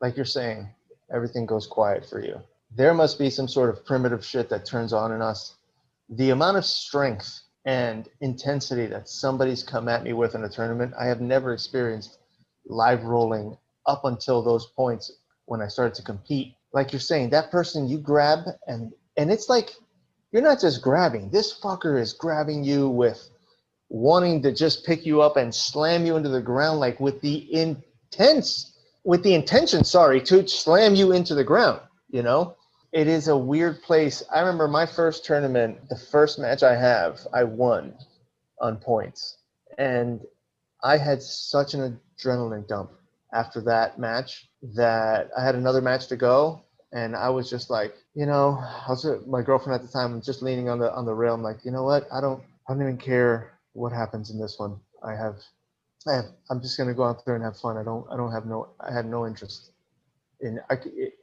like you're saying, everything goes quiet for you. There must be some sort of primitive shit that turns on in us. The amount of strength and intensity that somebody's come at me with in a tournament, I have never experienced live rolling up until those points when I started to compete. Like you're saying, that person you grab, and it's like, you're not just grabbing. This fucker is grabbing you with wanting to just pick you up and slam you into the ground, like with the intention, to slam you into the ground, you know? It is a weird place. I remember my first tournament, the first match I won on points. And I had such an adrenaline dump after that match that I had another match to go. And I was just like, you know, I was with my girlfriend at the time, just leaning on the rail. I'm like, you know what? I don't even care what happens in this one. I'm just going to go out there and have fun. I had no interest in,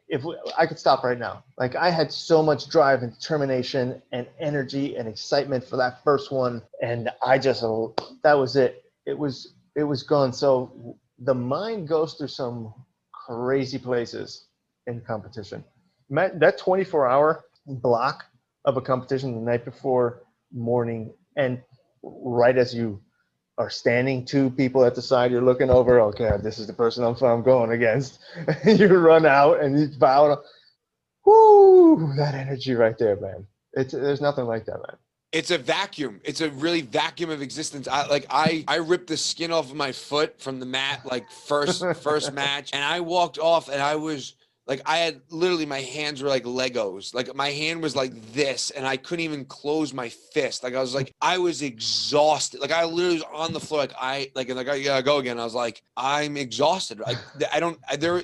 if I could stop right now. Like, I had so much drive and determination and energy and excitement for that first one. And that was it. It was gone. So the mind goes through some crazy places in competition. That 24-hour block of a competition the night before, morning, and right as you are standing, two people at the side, you're looking over, okay, this is the person I'm going against. You run out and you bow. Whoo, that energy right there, man. There's nothing like that, man. It's a vacuum. It's a really vacuum of existence. I ripped the skin off of my foot from the mat, like first match. And I walked off and I was like, I had literally, my hands were like Legos. Like my hand was like this and I couldn't even close my fist. Like I was exhausted. Like I literally was on the floor. I gotta go again. I was like, I'm exhausted.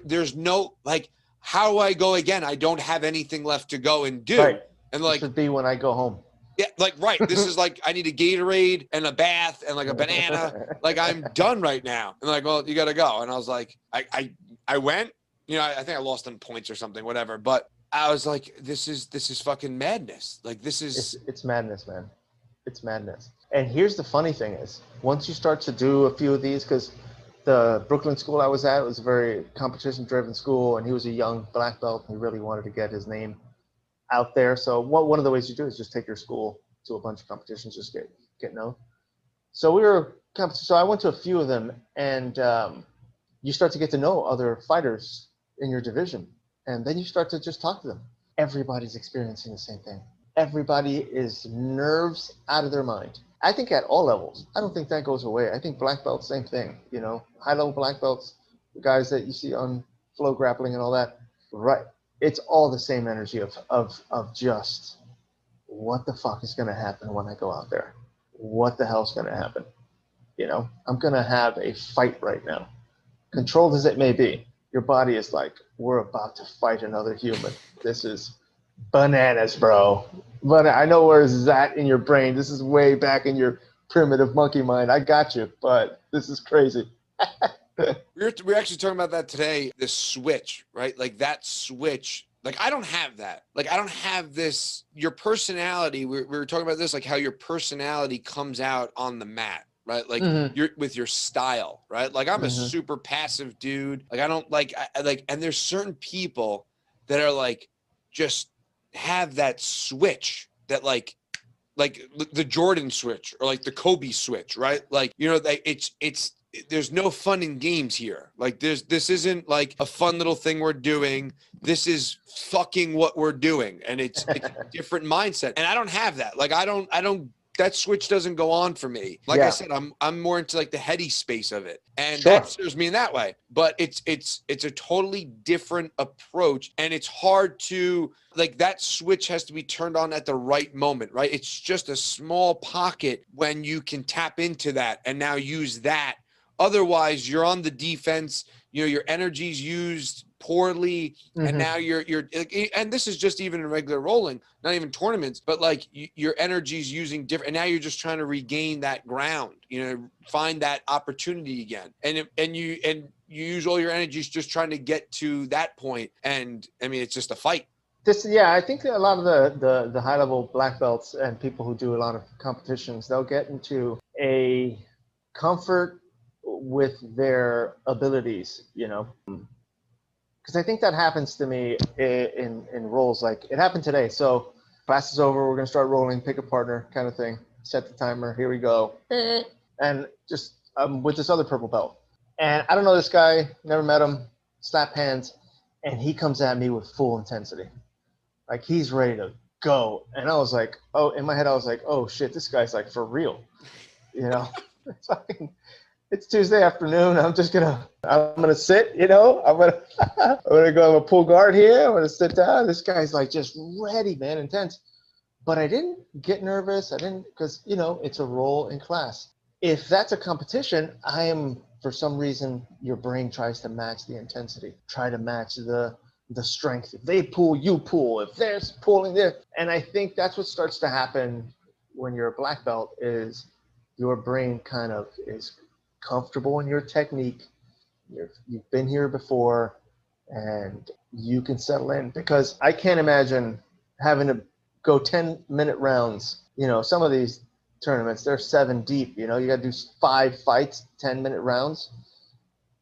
There's no, like, how do I go again? I don't have anything left to go and do. Right. And like, this should be when I go home. Yeah, like, right. This is like, I need a Gatorade and a bath and like a banana. Like, I'm done right now. And like, well, you got to go. And I was like, I went, you know, I think I lost on points or something, whatever. But I was like, this is fucking madness. Like, it's madness, man. It's madness. And here's the funny thing is, once you start to do a few of these, because the Brooklyn school I was at was a very competition-driven school, and he was a young black belt, and he really wanted to get his name out there. So one of the ways you do is just take your school to a bunch of competitions, just get known. So I went to a few of them, and you start to get to know other fighters in your division, and then you start to just talk to them. Everybody's experiencing the same thing. Everybody is nerves out of their mind. I think at all levels. I don't think that goes away. I think black belts, same thing. You know, high-level black belts, the guys that you see on flow grappling and all that, right? It's all the same energy of just, what the fuck is going to happen when I go out there? What the hell's going to happen? You know, I'm going to have a fight right now. Controlled as it may be, your body is like, we're about to fight another human. This is bananas, bro. But I know where is that in your brain. This is way back in your primitive monkey mind. I got you, but this is crazy. We're actually talking about that today, the switch, right? Like that switch, like I don't have that. Like I don't have this, your personality, we were talking about this, like how your personality comes out on the mat, right? Like you're with your style, right? Like I'm a super passive dude. Like I don't like, and there's certain people that are like, just have that switch that like the Jordan switch or like the Kobe switch, right? Like, you know, it's there's no fun in games here. Like this isn't like a fun little thing we're doing. This is fucking what we're doing. And it's a different mindset. And I don't have that. Like, that switch doesn't go on for me. Like I Yeah. said, I'm more into like the heady space of it, and Sure. that serves me in that way. But it's a totally different approach, and it's hard to like that switch has to be turned on at the right moment, right? It's just a small pocket when you can tap into that and now use that. Otherwise, you're on the defense. You know, your energy's used poorly, and now you're and this is just even in regular rolling, not even tournaments, but like your energy's using different, and now you're just trying to regain that ground, you know, find that opportunity again, and you use all your energies just trying to get to that point, and I mean it's just a fight. I think that a lot of the high level black belts and people who do a lot of competitions, they'll get into a comfort with their abilities, you know. Because I think that happens to me in roles. Like it happened today. So class is over. We're gonna start rolling. Pick a partner, kind of thing. Set the timer. Here we go. And just with this other purple belt. And I don't know this guy. Never met him. Slap hands, and he comes at me with full intensity. Like he's ready to go. And I was like, oh, in my head I was like, oh shit, this guy's like for real. You know, it's Tuesday afternoon. I'm gonna sit, you know, I'm gonna go have a pull guard here. I'm gonna sit down. This guy's like just ready, man, intense. But I didn't get nervous. I didn't, because you know it's a role in class. If that's a competition, for some reason your brain tries to match the intensity, try to match the strength. If they pull, you pull. If they're pulling there, and I think that's what starts to happen when you're a black belt is your brain kind of is comfortable in your technique. You've been here before, and you can settle in. Because I can't imagine having to go 10-minute rounds. You know, some of these tournaments, they're 7 deep. You know, you got to do 5 fights, 10-minute rounds.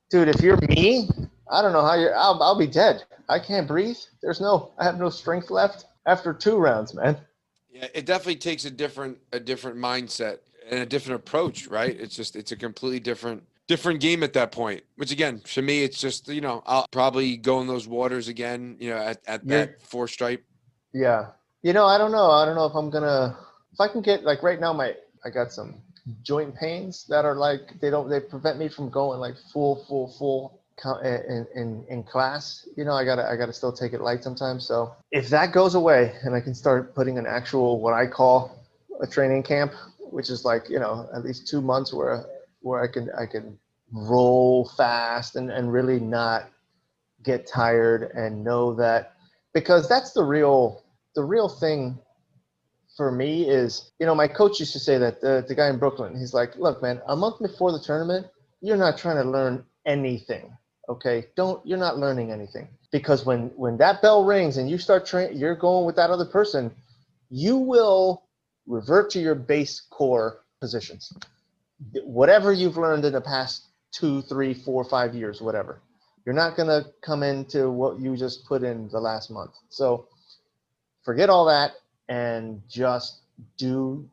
Dude, if you're me, I don't know how I'll be dead. I can't breathe. I have no strength left after 2 rounds, man. Yeah, it definitely takes a different mindset and a different approach, right? It's a completely different game at that point. Which again, for me, it's just, you know, I'll probably go in those waters again, you know, at that 4 stripe. Yeah. You know, I don't know. I don't know if I can get, like right now, I got some joint pains that are like, they prevent me from going like full in class. You know, I gotta still take it light sometimes. So if that goes away and I can start putting an actual, what I call a training camp, which is like, you know, at least 2 months where I can roll fast and really not get tired, and know that, because that's the real thing for me is, you know, my coach used to say that the guy in Brooklyn, he's like, look, man, a month before the tournament, you're not trying to learn anything. Okay. You're not learning anything, because when that bell rings and you start you're going with that other person, you will revert to your base core positions. Whatever you've learned in the past 2, 3, 4, 5 years, whatever, you're not going to come into what you just put in the last month. So forget all that and just do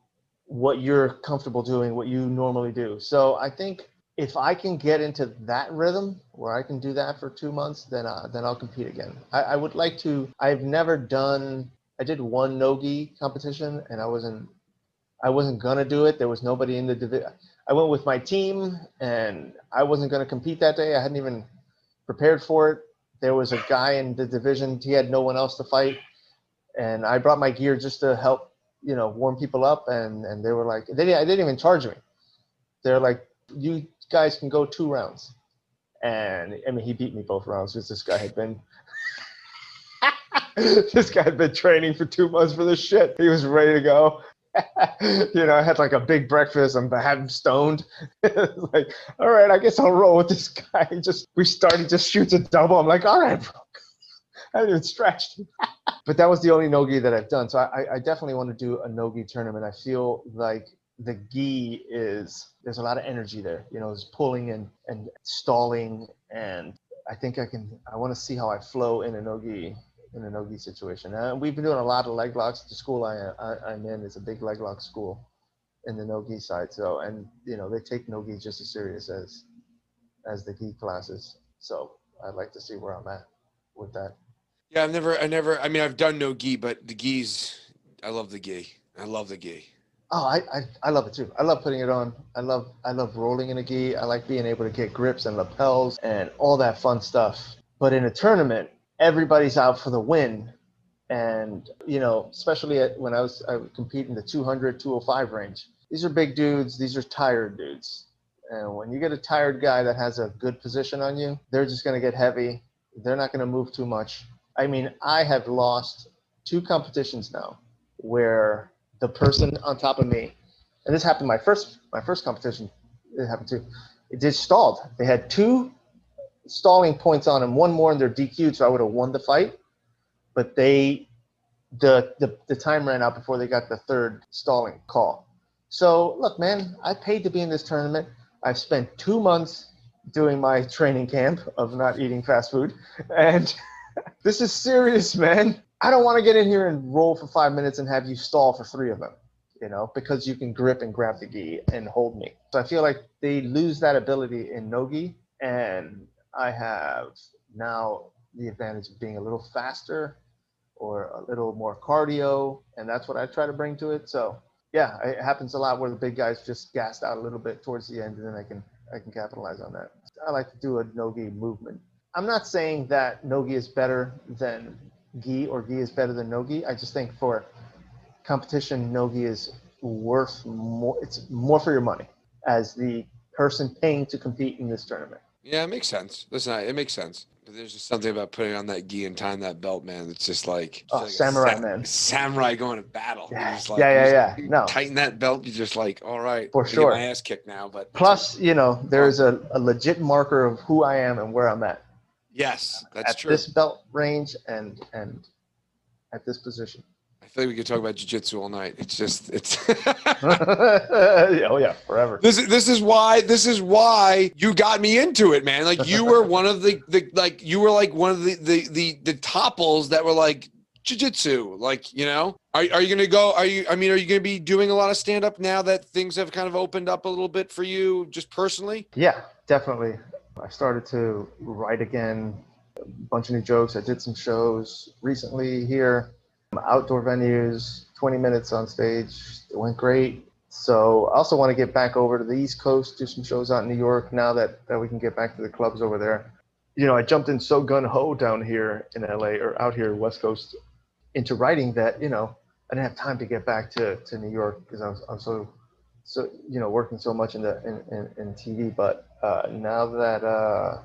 what you're comfortable doing, what you normally do. So I think if I can get into that rhythm where I can do that for 2 months, then I'll compete again. I would like to. I've never done. I did one no-gi competition, and I wasn't gonna do it. There was nobody in the division. I went with my team, and I wasn't gonna compete that day. I hadn't even prepared for it. There was a guy in the division. He had no one else to fight, and I brought my gear just to help, you know, warm people up. And they were like, I didn't even charge me. They're like, you guys can go 2 rounds. And I mean, he beat me both rounds because this guy had been training for 2 months for this shit. He was ready to go. You know, I had like a big breakfast. I had him stoned. Like, all right, I guess I'll roll with this guy. We started, just shoots a double. I'm like, all right, bro. I haven't even stretched. But that was the only no-gi that I've done. So I definitely want to do a no-gi tournament. I feel like the gi there's a lot of energy there. You know, it's pulling and stalling. And I think I want to see how I flow in a no-gi situation. We've been doing a lot of leg locks. The school I'm in is a big leg lock school in the no-gi side. So, and you know, they take no-gi just as serious as the gi classes. So I'd like to see where I'm at with that. Yeah, I mean, I've done no gi, but the gis, I love the gi. I love the gi. Oh, I love it too. I love putting it on. I love rolling in a gi. I like being able to get grips and lapels and all that fun stuff. But in a tournament, everybody's out for the win. And, especially when I would compete in the 200, 205 range. These are big dudes. These are tired dudes. And when you get a tired guy that has a good position on you, they're just going to get heavy. They're not going to move too much. I mean, I have lost 2 competitions now where the person on top of me, and this happened my first competition, it happened too. It just stalled. They had 2 stalling points on them, one more and they're DQ'd, so I would have won the fight. But the time ran out before they got the 3rd stalling call. So look, man, I paid to be in this tournament. I've spent 2 months doing my training camp of not eating fast food, and this is serious, man. I don't want to get in here and roll for 5 minutes and have you stall for 3 of them, because you can grip and grab the gi and hold me. So I feel like they lose that ability in no gi, and I have now the advantage of being a little faster or a little more cardio, and that's what I try to bring to it. So yeah, it happens a lot where the big guys just gassed out a little bit towards the end, and then I can capitalize on that. I like to do a no-gi movement. I'm not saying that no-gi is better than gi or gi is better than no-gi. I just think for competition, no-gi is worth more. It's more for your money as the person paying to compete in this tournament. Yeah, it makes sense. Listen, it makes sense. But there's just something about putting on that gi and tying that belt, man. It's just like, Oh, samurai, man. samurai going to battle. You're Yeah, just like, yeah. No, tighten that belt. You're just like, all right, for I'm gonna get my sure. ass kicked now. But Plus, there's a legit marker of who I am and where I'm yes, that's at true. this belt range and at this position. I feel like we could talk about jiu-jitsu all night. It's Oh yeah, forever. This is why you got me into it, man. Like you were one of the you were like one of the topples that were like jiu-jitsu. Like, are you gonna go? Are you gonna be doing a lot of stand-up now that things have kind of opened up a little bit for you just personally? Yeah, definitely. I started to write again, a bunch of new jokes. I did some shows recently here, outdoor venues, 20 minutes on stage. It went great. So I also want to get back over to the East Coast, do some shows out in New York now that we can get back to the clubs over there. I jumped in so gun-ho down here in LA or out here West Coast into writing that, I didn't have time to get back to New York because I'm so working so much in TV. But now that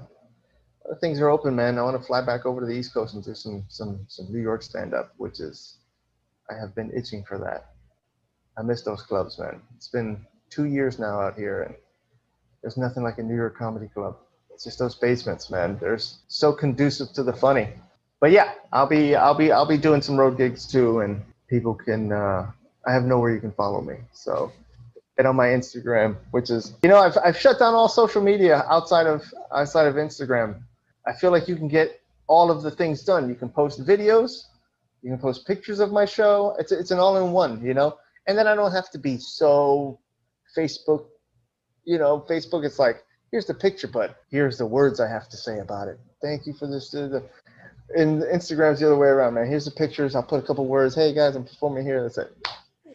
things are open, man, I want to fly back over to the East Coast and do some New York stand-up, which is, I have been itching for that. I miss those clubs, man. It's been 2 years now out here, and there's nothing like a New York comedy club. It's just those basements, man. They're so conducive to the funny. But yeah, I'll be doing some road gigs too, and people can. I have nowhere you can follow me, so get on my Instagram, which is, I've shut down all social media outside of Instagram. I feel like you can get all of the things done. You can post videos, you can post pictures of my show. It's an all-in-one, And then I don't have to be so Facebook. Facebook, it's like, here's the picture, but here's the words I have to say about it. Thank you for this. And Instagram's the other way around, man. Here's the pictures. I'll put a couple words. Hey, guys, I'm performing here. That's it.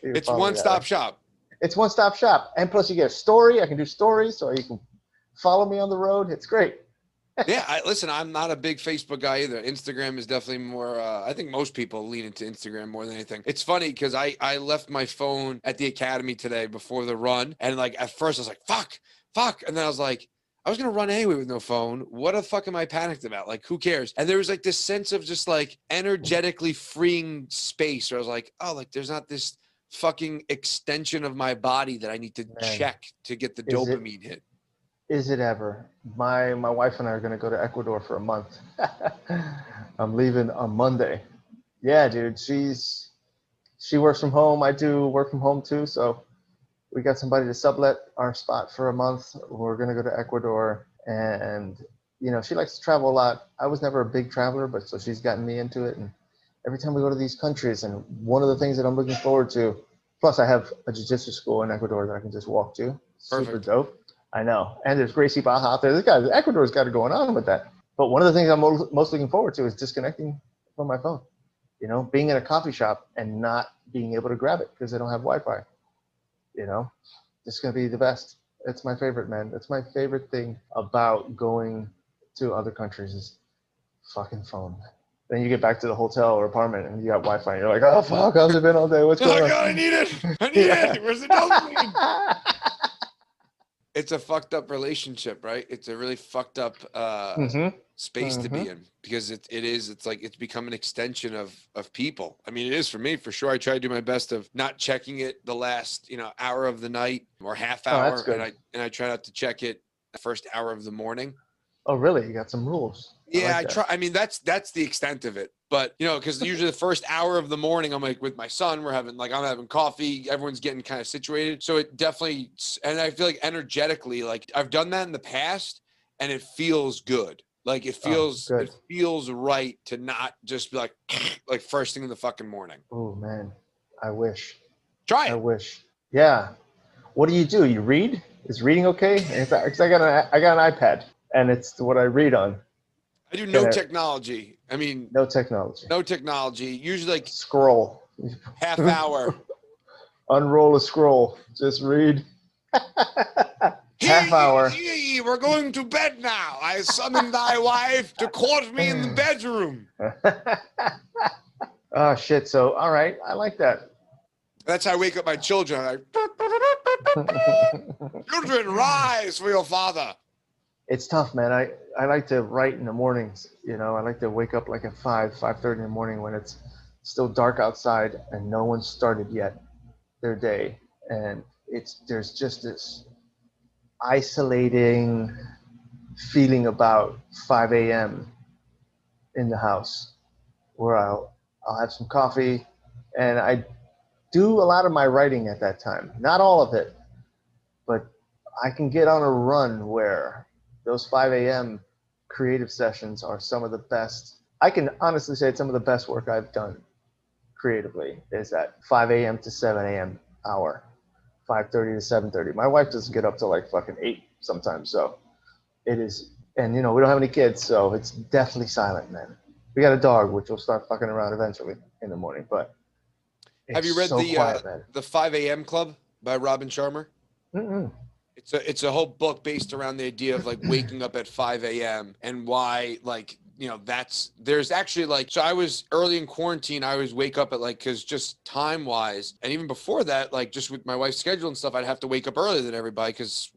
It's one-stop shop. It's one-stop shop. And plus you get a story. I can do stories, so you can follow me on the road. It's great. Yeah, listen, I'm not a big Facebook guy either. Instagram is definitely more, I think most people lean into Instagram more than anything. It's funny because I left my phone at the academy today before the run. And like, at first I was like, fuck. And then I was like, I was going to run anyway with no phone. What the fuck am I panicked about? Like, who cares? And there was like this sense of just like energetically freeing space where I was like, oh, like there's not this fucking extension of my body that I need to check to get the dopamine hit. Is it ever? My wife and I are going to go to Ecuador for a month. I'm leaving on Monday. Yeah, dude. She works from home. I do work from home too. So we got somebody to sublet our spot for a month. We're going to go to Ecuador. And, she likes to travel a lot. I was never a big traveler, but so she's gotten me into it. And every time we go to these countries, and one of the things that I'm looking forward to, plus I have a jiu-jitsu school in Ecuador that I can just walk to. Perfect. Super dope. I know. And there's Gracie Baja out there. Ecuador's got it going on with that. But one of the things I'm most looking forward to is disconnecting from my phone. Being in a coffee shop and not being able to grab it because they don't have Wi-Fi. you know, it's gonna be the best. It's my favorite, man. That's my favorite thing about going to other countries is fucking phone. Then you get back to the hotel or apartment and you got Wi-Fi. And you're like, oh fuck, how's it been all day? What's Oh going God, I on? need it. I need Yeah. it. Where's the dopamine? It's a fucked up relationship, right? It's a really fucked up space to be in because it's like it's become an extension of people. I mean, it is for me for sure. I try to do my best of not checking it the last, hour of the night or half Oh, that's hour. good. And I try not to check it the first hour of the morning. Oh, really? You got some rules. Yeah, like I that. try. I mean, that's the extent of it. But because usually the first hour of the morning, I'm like with my son. I'm having coffee. Everyone's getting kind of situated. So it definitely, and I feel like energetically, like I've done that in the past, and it feels good. Like it feels good. right to not just be like like first thing in the fucking morning. Oh man, I wish. Try I it. wish. Yeah. What do? You read? Is reading okay? Because I got an iPad and it's what I read on. I do Can no I- technology. I mean, No technology. no technology. Usually like Scroll. half hour. Unroll a scroll. Just read. Half hour. We're going to bed now. I summoned thy wife to court me in the bedroom. Oh shit. So all right, I like that. That's how I wake up my children. I'm like, children, rise for your father. It's tough, man. I like to write in the mornings. I like to wake up like at 5:30 in the morning when it's still dark outside and no one's started yet their day, and there's just this isolating feeling about 5 a.m. in the house where I'll have some coffee, and I do a lot of my writing at that time. Not all of it, but I can get on a run where those 5 a.m. creative sessions are some of the best. I can honestly say it's some of the best work I've done creatively is that 5 a.m. to 7 a.m. hour, 5:30 to 7:30. My wife doesn't get up till like fucking 8 sometimes, so it is. And we don't have any kids, so it's definitely silent, man. We got a dog, which will start fucking around eventually in the morning, but Have you read so quiet, man. the 5 a.m. Club by Robin Sharma? Mm-mm. It's a whole book based around the idea of like waking up at 5 a.m. and why there's actually so I was early in quarantine. I always wake up at because just time wise. And even before that, just with my wife's schedule and stuff, I'd have to wake up earlier than everybody because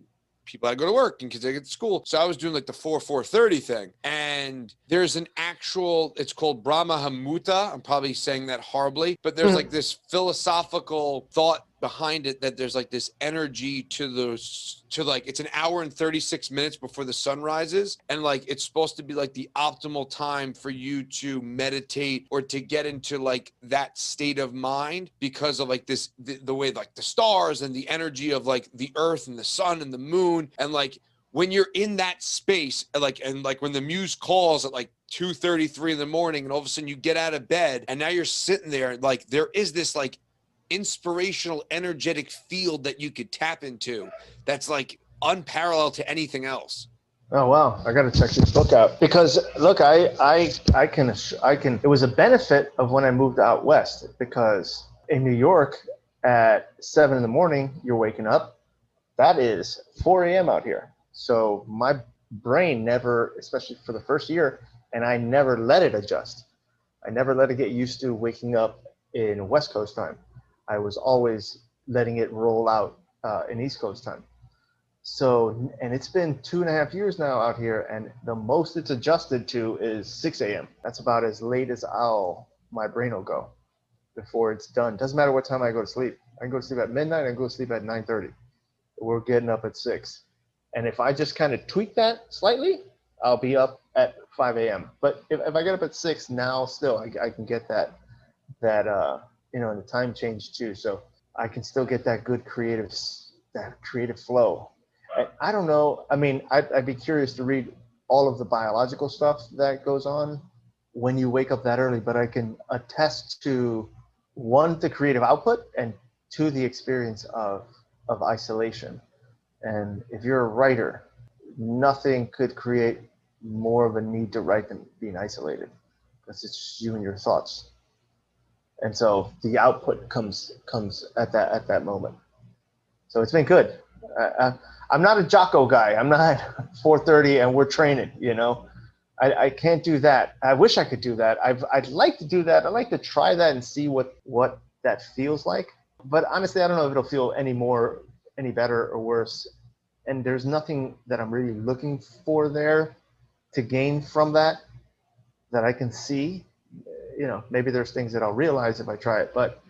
people had to go to work and kids had to get to school. So I was doing the 4:30 thing. And there's it's called Brahma Hamuta. I'm probably saying that horribly, but there's this philosophical thought behind it that there's this energy to it's an hour and 36 minutes before the sun rises, and it's supposed to be the optimal time for you to meditate or to get into that state of mind because of the way the stars and the energy of the earth and the sun and the moon, and when you're in that space and when the muse calls at 2:33 in the morning and all of a sudden you get out of bed and now you're sitting there there is this inspirational energetic field that you could tap into that's unparalleled to anything else. Oh wow, I got to check this book out because look, I can it was a benefit of when I moved out west because in New York at 7 in the morning you're waking up. That is 4 a.m. out here. So my brain never, especially for the first year, and I never let it adjust. I never let it get used to waking up in West Coast time. I was always letting it roll out in East Coast time. So, and it's been 2.5 years now out here, and the most it's adjusted to is 6 a.m. That's about as late as my brain will go before it's done. Doesn't matter what time I go to sleep. I can go to sleep at midnight, I can go to sleep at 9:30. We're getting up at 6. And if I just kind of tweak that slightly, I'll be up at 5 a.m. But if I get up at 6 now, still, I can get that and the time change too. So I can still get that good creative flow. I don't know. I mean, I'd be curious to read all of the biological stuff that goes on when you wake up that early, but I can attest to one, the creative output, and two, the experience of isolation. And if you're a writer, nothing could create more of a need to write than being isolated because it's just you and your thoughts. And so the output comes at that moment. So it's been good. I'm not a Jocko guy. I'm not 4:30 and we're training, I can't do that. I wish I could do that. I'd like to do that. I'd like to try that and see what that feels like. But honestly, I don't know if it'll feel any better or worse. And there's nothing that I'm really looking for there to gain from that I can see. Maybe there's things that I'll realize if I try it. But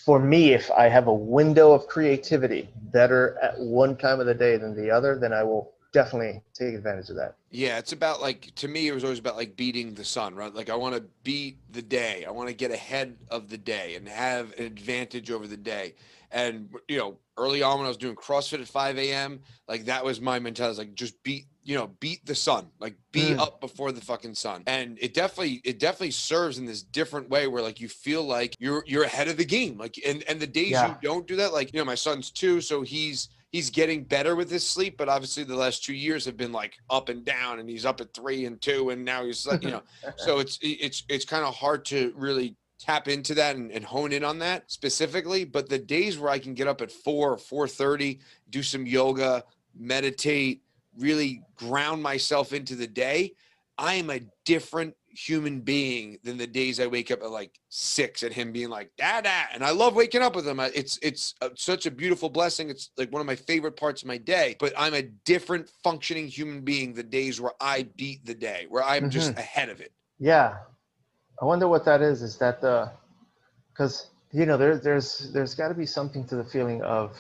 for me, if I have a window of creativity better at one time of the day than the other, then I will definitely take advantage of that. Yeah, it's about like, to me, it was always about like beating the sun, right? Like I want to beat the day. I want to get ahead of the day and have an advantage over the day. And, early on when I was doing CrossFit at 5 a.m., like that was my mentality, like just beat the sun, like be up before the fucking sun. And it definitely serves in this different way where like you feel like you're ahead of the game. Like, and the days you don't do that, like, my son's 2, so he's getting better with his sleep, but obviously the last 2 years have been like up and down, and he's up at 3 and 2, and now he's like, so it's kind of hard to really tap into that and hone in on that specifically. But the days where I can get up at 4 or 4:30, do some yoga, meditate, really ground myself into the day, I am a different human being than the days I wake up at like 6 and him being like, Dada. And I love waking up with him. It's such a beautiful blessing. It's like one of my favorite parts of my day, but I'm a different functioning human being the days where I beat the day, where I'm just ahead of it. Yeah. I wonder what that is. Is that because there's got to be something to the feeling of,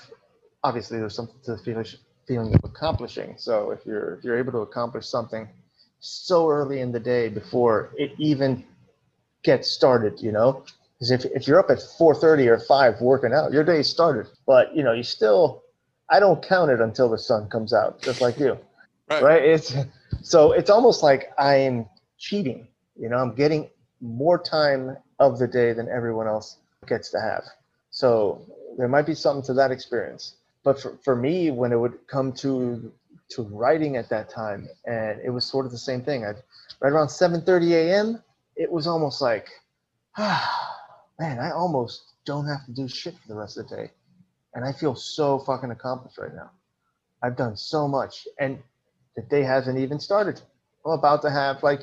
obviously there's something to the feeling of accomplishing. So if you're able to accomplish something so early in the day before it even gets started, because if you're up at 4:30 or 5 working out, your day started. But you still, I don't count it until the sun comes out, just like you, right? It's almost like I am cheating. I'm getting more time of the day than everyone else gets to have. So there might be something to that experience. But for me, when it would come to writing at that time, and it was sort of the same thing. Right around 7:30 a.m., it was almost like, man, I almost don't have to do shit for the rest of the day. And I feel so fucking accomplished right now. I've done so much, and the day hasn't even started. I'm about to have like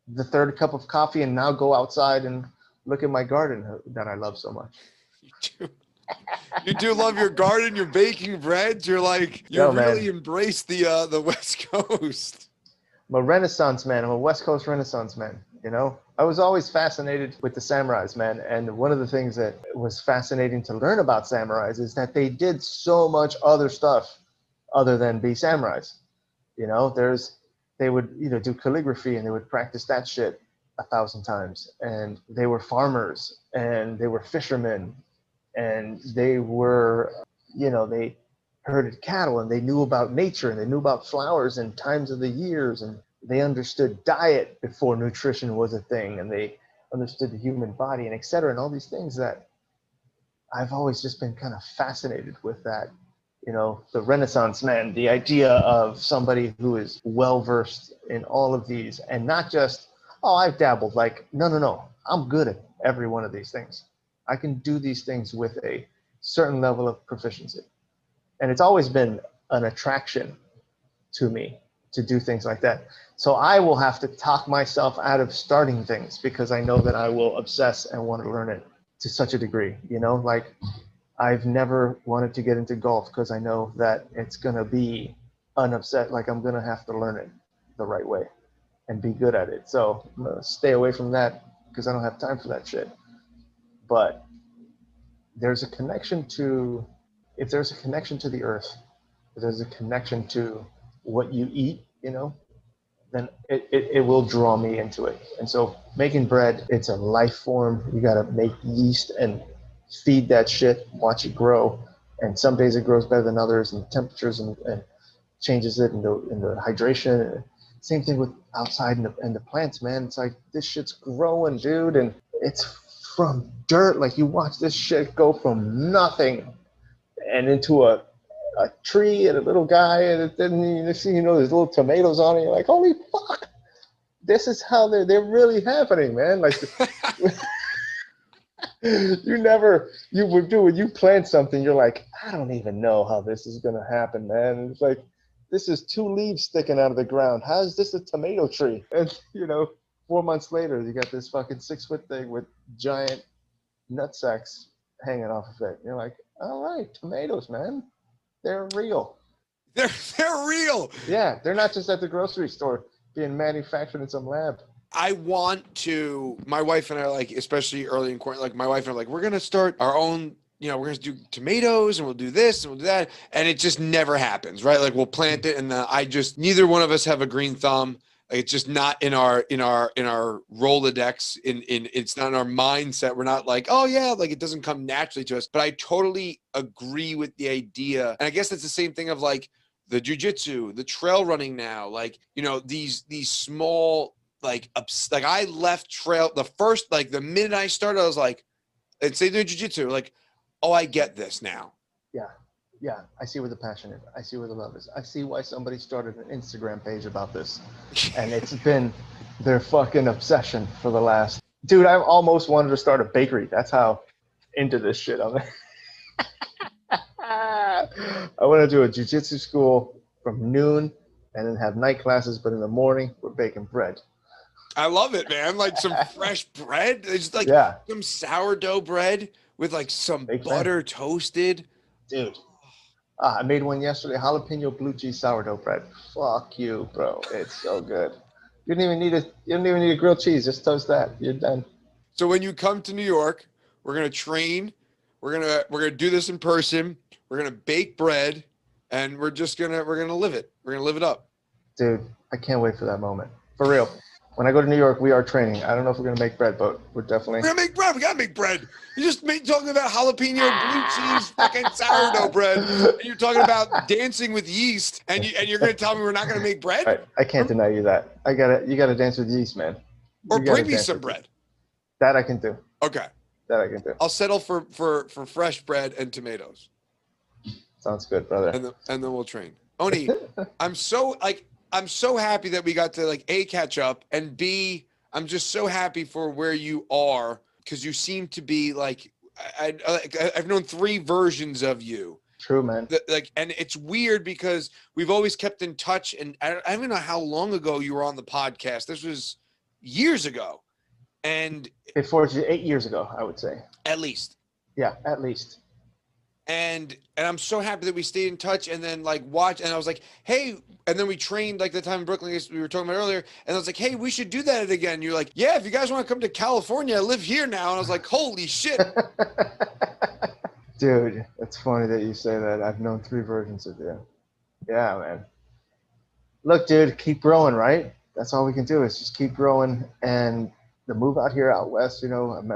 the third cup of coffee and now go outside and look at my garden that I love so much. You do love your garden. You're baking breads. You're like, really embrace the West Coast. I'm a Renaissance man. I'm a West Coast Renaissance man. I was always fascinated with the samurais, man. And one of the things that was fascinating to learn about samurais is that they did so much other stuff other than be samurais. They would, do calligraphy, and they would practice that shit 1,000 times. And they were farmers, and they were fishermen, and they were, they herded cattle, and they knew about nature, and they knew about flowers and times of the years, and they understood diet before nutrition was a thing, and they understood the human body, and et cetera, and all these things that I've always just been kind of fascinated with that. The Renaissance man, the idea of somebody who is well-versed in all of these, and not just, I've dabbled. Like, no, I'm good at every one of these things. I can do these things with a certain level of proficiency. And it's always been an attraction to me to do things like that. So I will have to talk myself out of starting things because I know that I will obsess and want to learn it to such a degree. Like, I've never wanted to get into golf because I know that it's going to be like I'm going to have to learn it the right way and be good at it. So I'm going to stay away from that because I don't have time for that shit. But there's a connection to, if there's a connection to the earth, if there's a connection to what you eat, then it will draw me into it. And so making bread, it's a life form. You got to make yeast and feed that shit, watch it grow. And some days it grows better than others, and temperatures and changes it in the hydration. Same thing with outside and the plants, man. It's like, this shit's growing, dude. And it's from dirt. Like, you watch this shit go from nothing and into a tree and a little guy, and then there's little tomatoes on it. You're like, holy fuck, this is how they're really happening, man. Like, You never, you would do it. You plan something. You're like, I don't even know how this is gonna happen, man. It's like, this is 2 leaves sticking out of the ground. How is this a tomato tree? And 4 months later, you got this fucking 6 foot thing with giant nut sacks hanging off of it. You're like, all right, tomatoes, man, they're real. They're real. Yeah, they're not just at the grocery store being manufactured in some lab. I want to, my wife and I are like, especially early in quarantine, like my wife and I are like, we're going to start our own, we're going to do tomatoes and we'll do this and we'll do that. And it just never happens, right? Like we'll plant it and neither one of us have a green thumb. Like, it's just not in our Rolodex, it's not in our mindset. We're not like, oh yeah, like it doesn't come naturally to us. But I totally agree with the idea. And I guess that's the same thing of like the jujitsu, the trail running now, like, these small, like I left trail the minute I started, I was like, let's say doing jiu-jitsu, like, oh, I get this now. Yeah, I see where the passion is. I see where the love is. I see why somebody started an Instagram page about this. And it's been their fucking obsession for the last... Dude, I almost wanted to start a bakery. That's how into this shit I'm... I want to do a jiu-jitsu school from noon and then have night classes, but in the morning, we're baking bread. I love it, man. Like some fresh bread. It's like some sourdough bread with like some butter toasted. Dude. I made one yesterday, jalapeno blue cheese sourdough bread. Fuck you, bro. It's so good. You don't even need a grilled cheese. Just toast that. You're done. So when you come to New York, we're gonna train. We're gonna do this in person. We're gonna bake bread, and we're gonna live it. We're gonna live it up. Dude, I can't wait for that moment. For real. When I go to New York, we are training. I don't know if we're gonna make bread, but we're definitely... We're gonna make bread. We gotta make bread. You're just talking about jalapeno blue cheese fucking sourdough bread, and you're talking about dancing with yeast, and you're gonna tell me we're not gonna make bread? I can't deny you that. You gotta dance with yeast, man. Or bring me some bread. That I can do. Okay. That I can do. I'll settle for fresh bread and tomatoes. Sounds good, brother. And then we'll train. Oni, I'm so happy that we got to like A, catch up, and B, I'm just so happy for where you are, because you seem to be like, I've known 3 versions of you. True, man. And it's weird because we've always kept in touch, and I don't even know how long ago you were on the podcast. This was years ago. And before 8 years ago, I would say. At least. Yeah, at least. And I'm so happy that we stayed in touch, and then like watch, and I was like, hey, and then we trained like the time in Brooklyn we were talking about earlier, and I was like, hey, we should do that again. You're like, yeah, if you guys want to come to California, I live here now. And I was like, holy shit. Dude, it's funny that you say that. I've known 3 versions of you. Yeah, man. Look, dude, keep growing, right? That's all we can do is just keep growing. And the move out here out west, I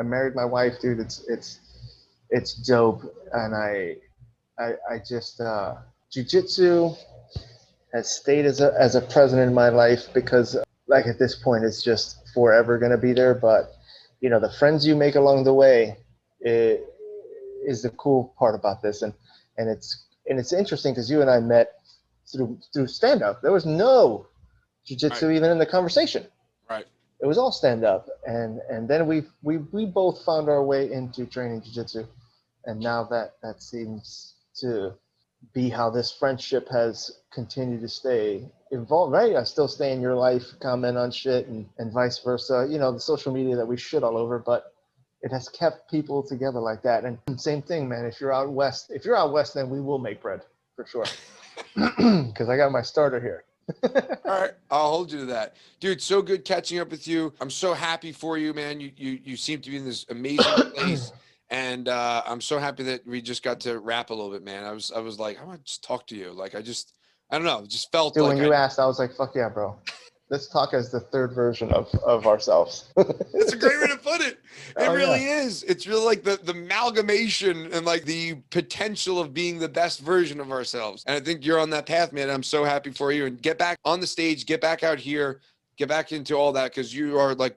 married my wife, dude. It's dope. And I just jiu-jitsu has stayed as a present in my life because like at this point it's just forever going to be there. But the friends you make along the way is the cool part about this. And it's interesting because you and I met through stand-up. There was no jiu-jitsu even in the conversation. Right. It was all stand-up, and then we both found our way into training jiu-jitsu, and now that seems to be how this friendship has continued to stay involved, right? I still stay in your life, comment on shit, and vice versa. The social media that we shit all over, but it has kept people together like that. And same thing, man. If you're out west, then we will make bread for sure, because I got my starter here. All right, I'll hold you to that, dude. So good catching up with you. I'm so happy for you, man. You seem to be in this amazing place, and I'm so happy that we just got to rap a little bit, man. I was like, I want to just talk to you. Like I don't know, it just felt. Dude, like when you asked, I was like, fuck yeah, bro. Let's talk as the 3rd version of ourselves. That's a great way to put it. It really yeah. is. It's really like the amalgamation and like the potential of being the best version of ourselves. And I think you're on that path, man. I'm so happy for you. And get back on the stage, get back out here, get back into all that, because you are like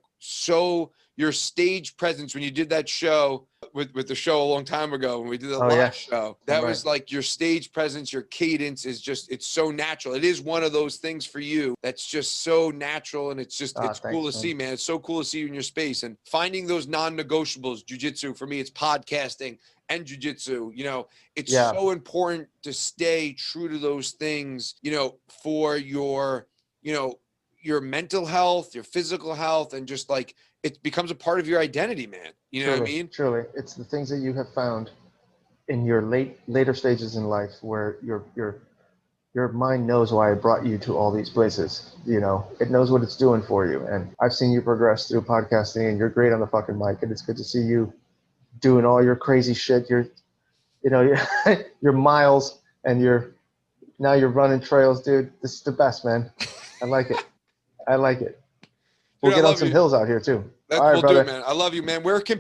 your stage presence when you did that show with the show a long time ago when we did the Oh, live yeah. show. That Right. was like your stage presence, your cadence is just, it's so natural. It is one of those things for you that's just so natural, and it's just, it's cool to Thanks, see, man. It's so cool to see you in your space and finding those non-negotiables. Jiu-jitsu for me, it's podcasting and jiu-jitsu. You know, it's so important to stay true to those things, you know, for your, you know, your mental health, your physical health, and just like it becomes a part of your identity, man. You know what I mean? Truly, it's the things that you have found in your later stages in life where your mind knows why it brought you to all these places. You know, it knows what it's doing for you. And I've seen you progress through podcasting, and you're great on the fucking mic. And it's good to see you doing all your crazy shit. Your your miles, and now you're running trails, dude. This is the best, man. I like it. I like it. We'll Dude, get on some hills out here too. All right, we'll brother. do it, man. I love you, man. Where can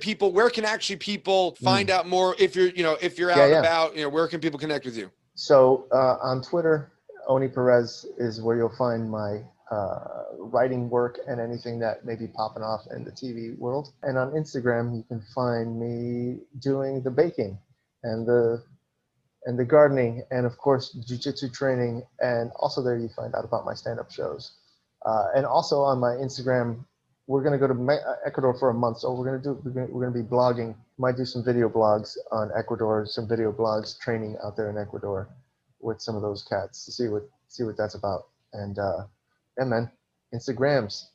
actually people find out more if you're, you know, if you're out and about, you know, where can people connect with you? So on Twitter, Oni Perez is where you'll find my writing work and anything that may be popping off in the TV world. And on Instagram, you can find me doing the baking and the gardening, and of course jiu-jitsu training. And also there you find out about my stand-up shows. And also on my Instagram, we're going to go to Ecuador for a month, so we're going to be blogging. Might do some video blogs on Ecuador, some video blogs training out there in Ecuador with some of those cats to see what that's about. And yeah, man, Instagrams.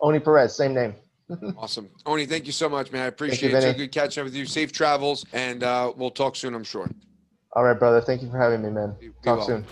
Oni Perez, same name. Awesome. Oni, thank you so much, man. I appreciate it. So good catching up with you. Safe travels, and we'll talk soon, I'm sure. All right, brother. Thank you for having me, man. Talk soon.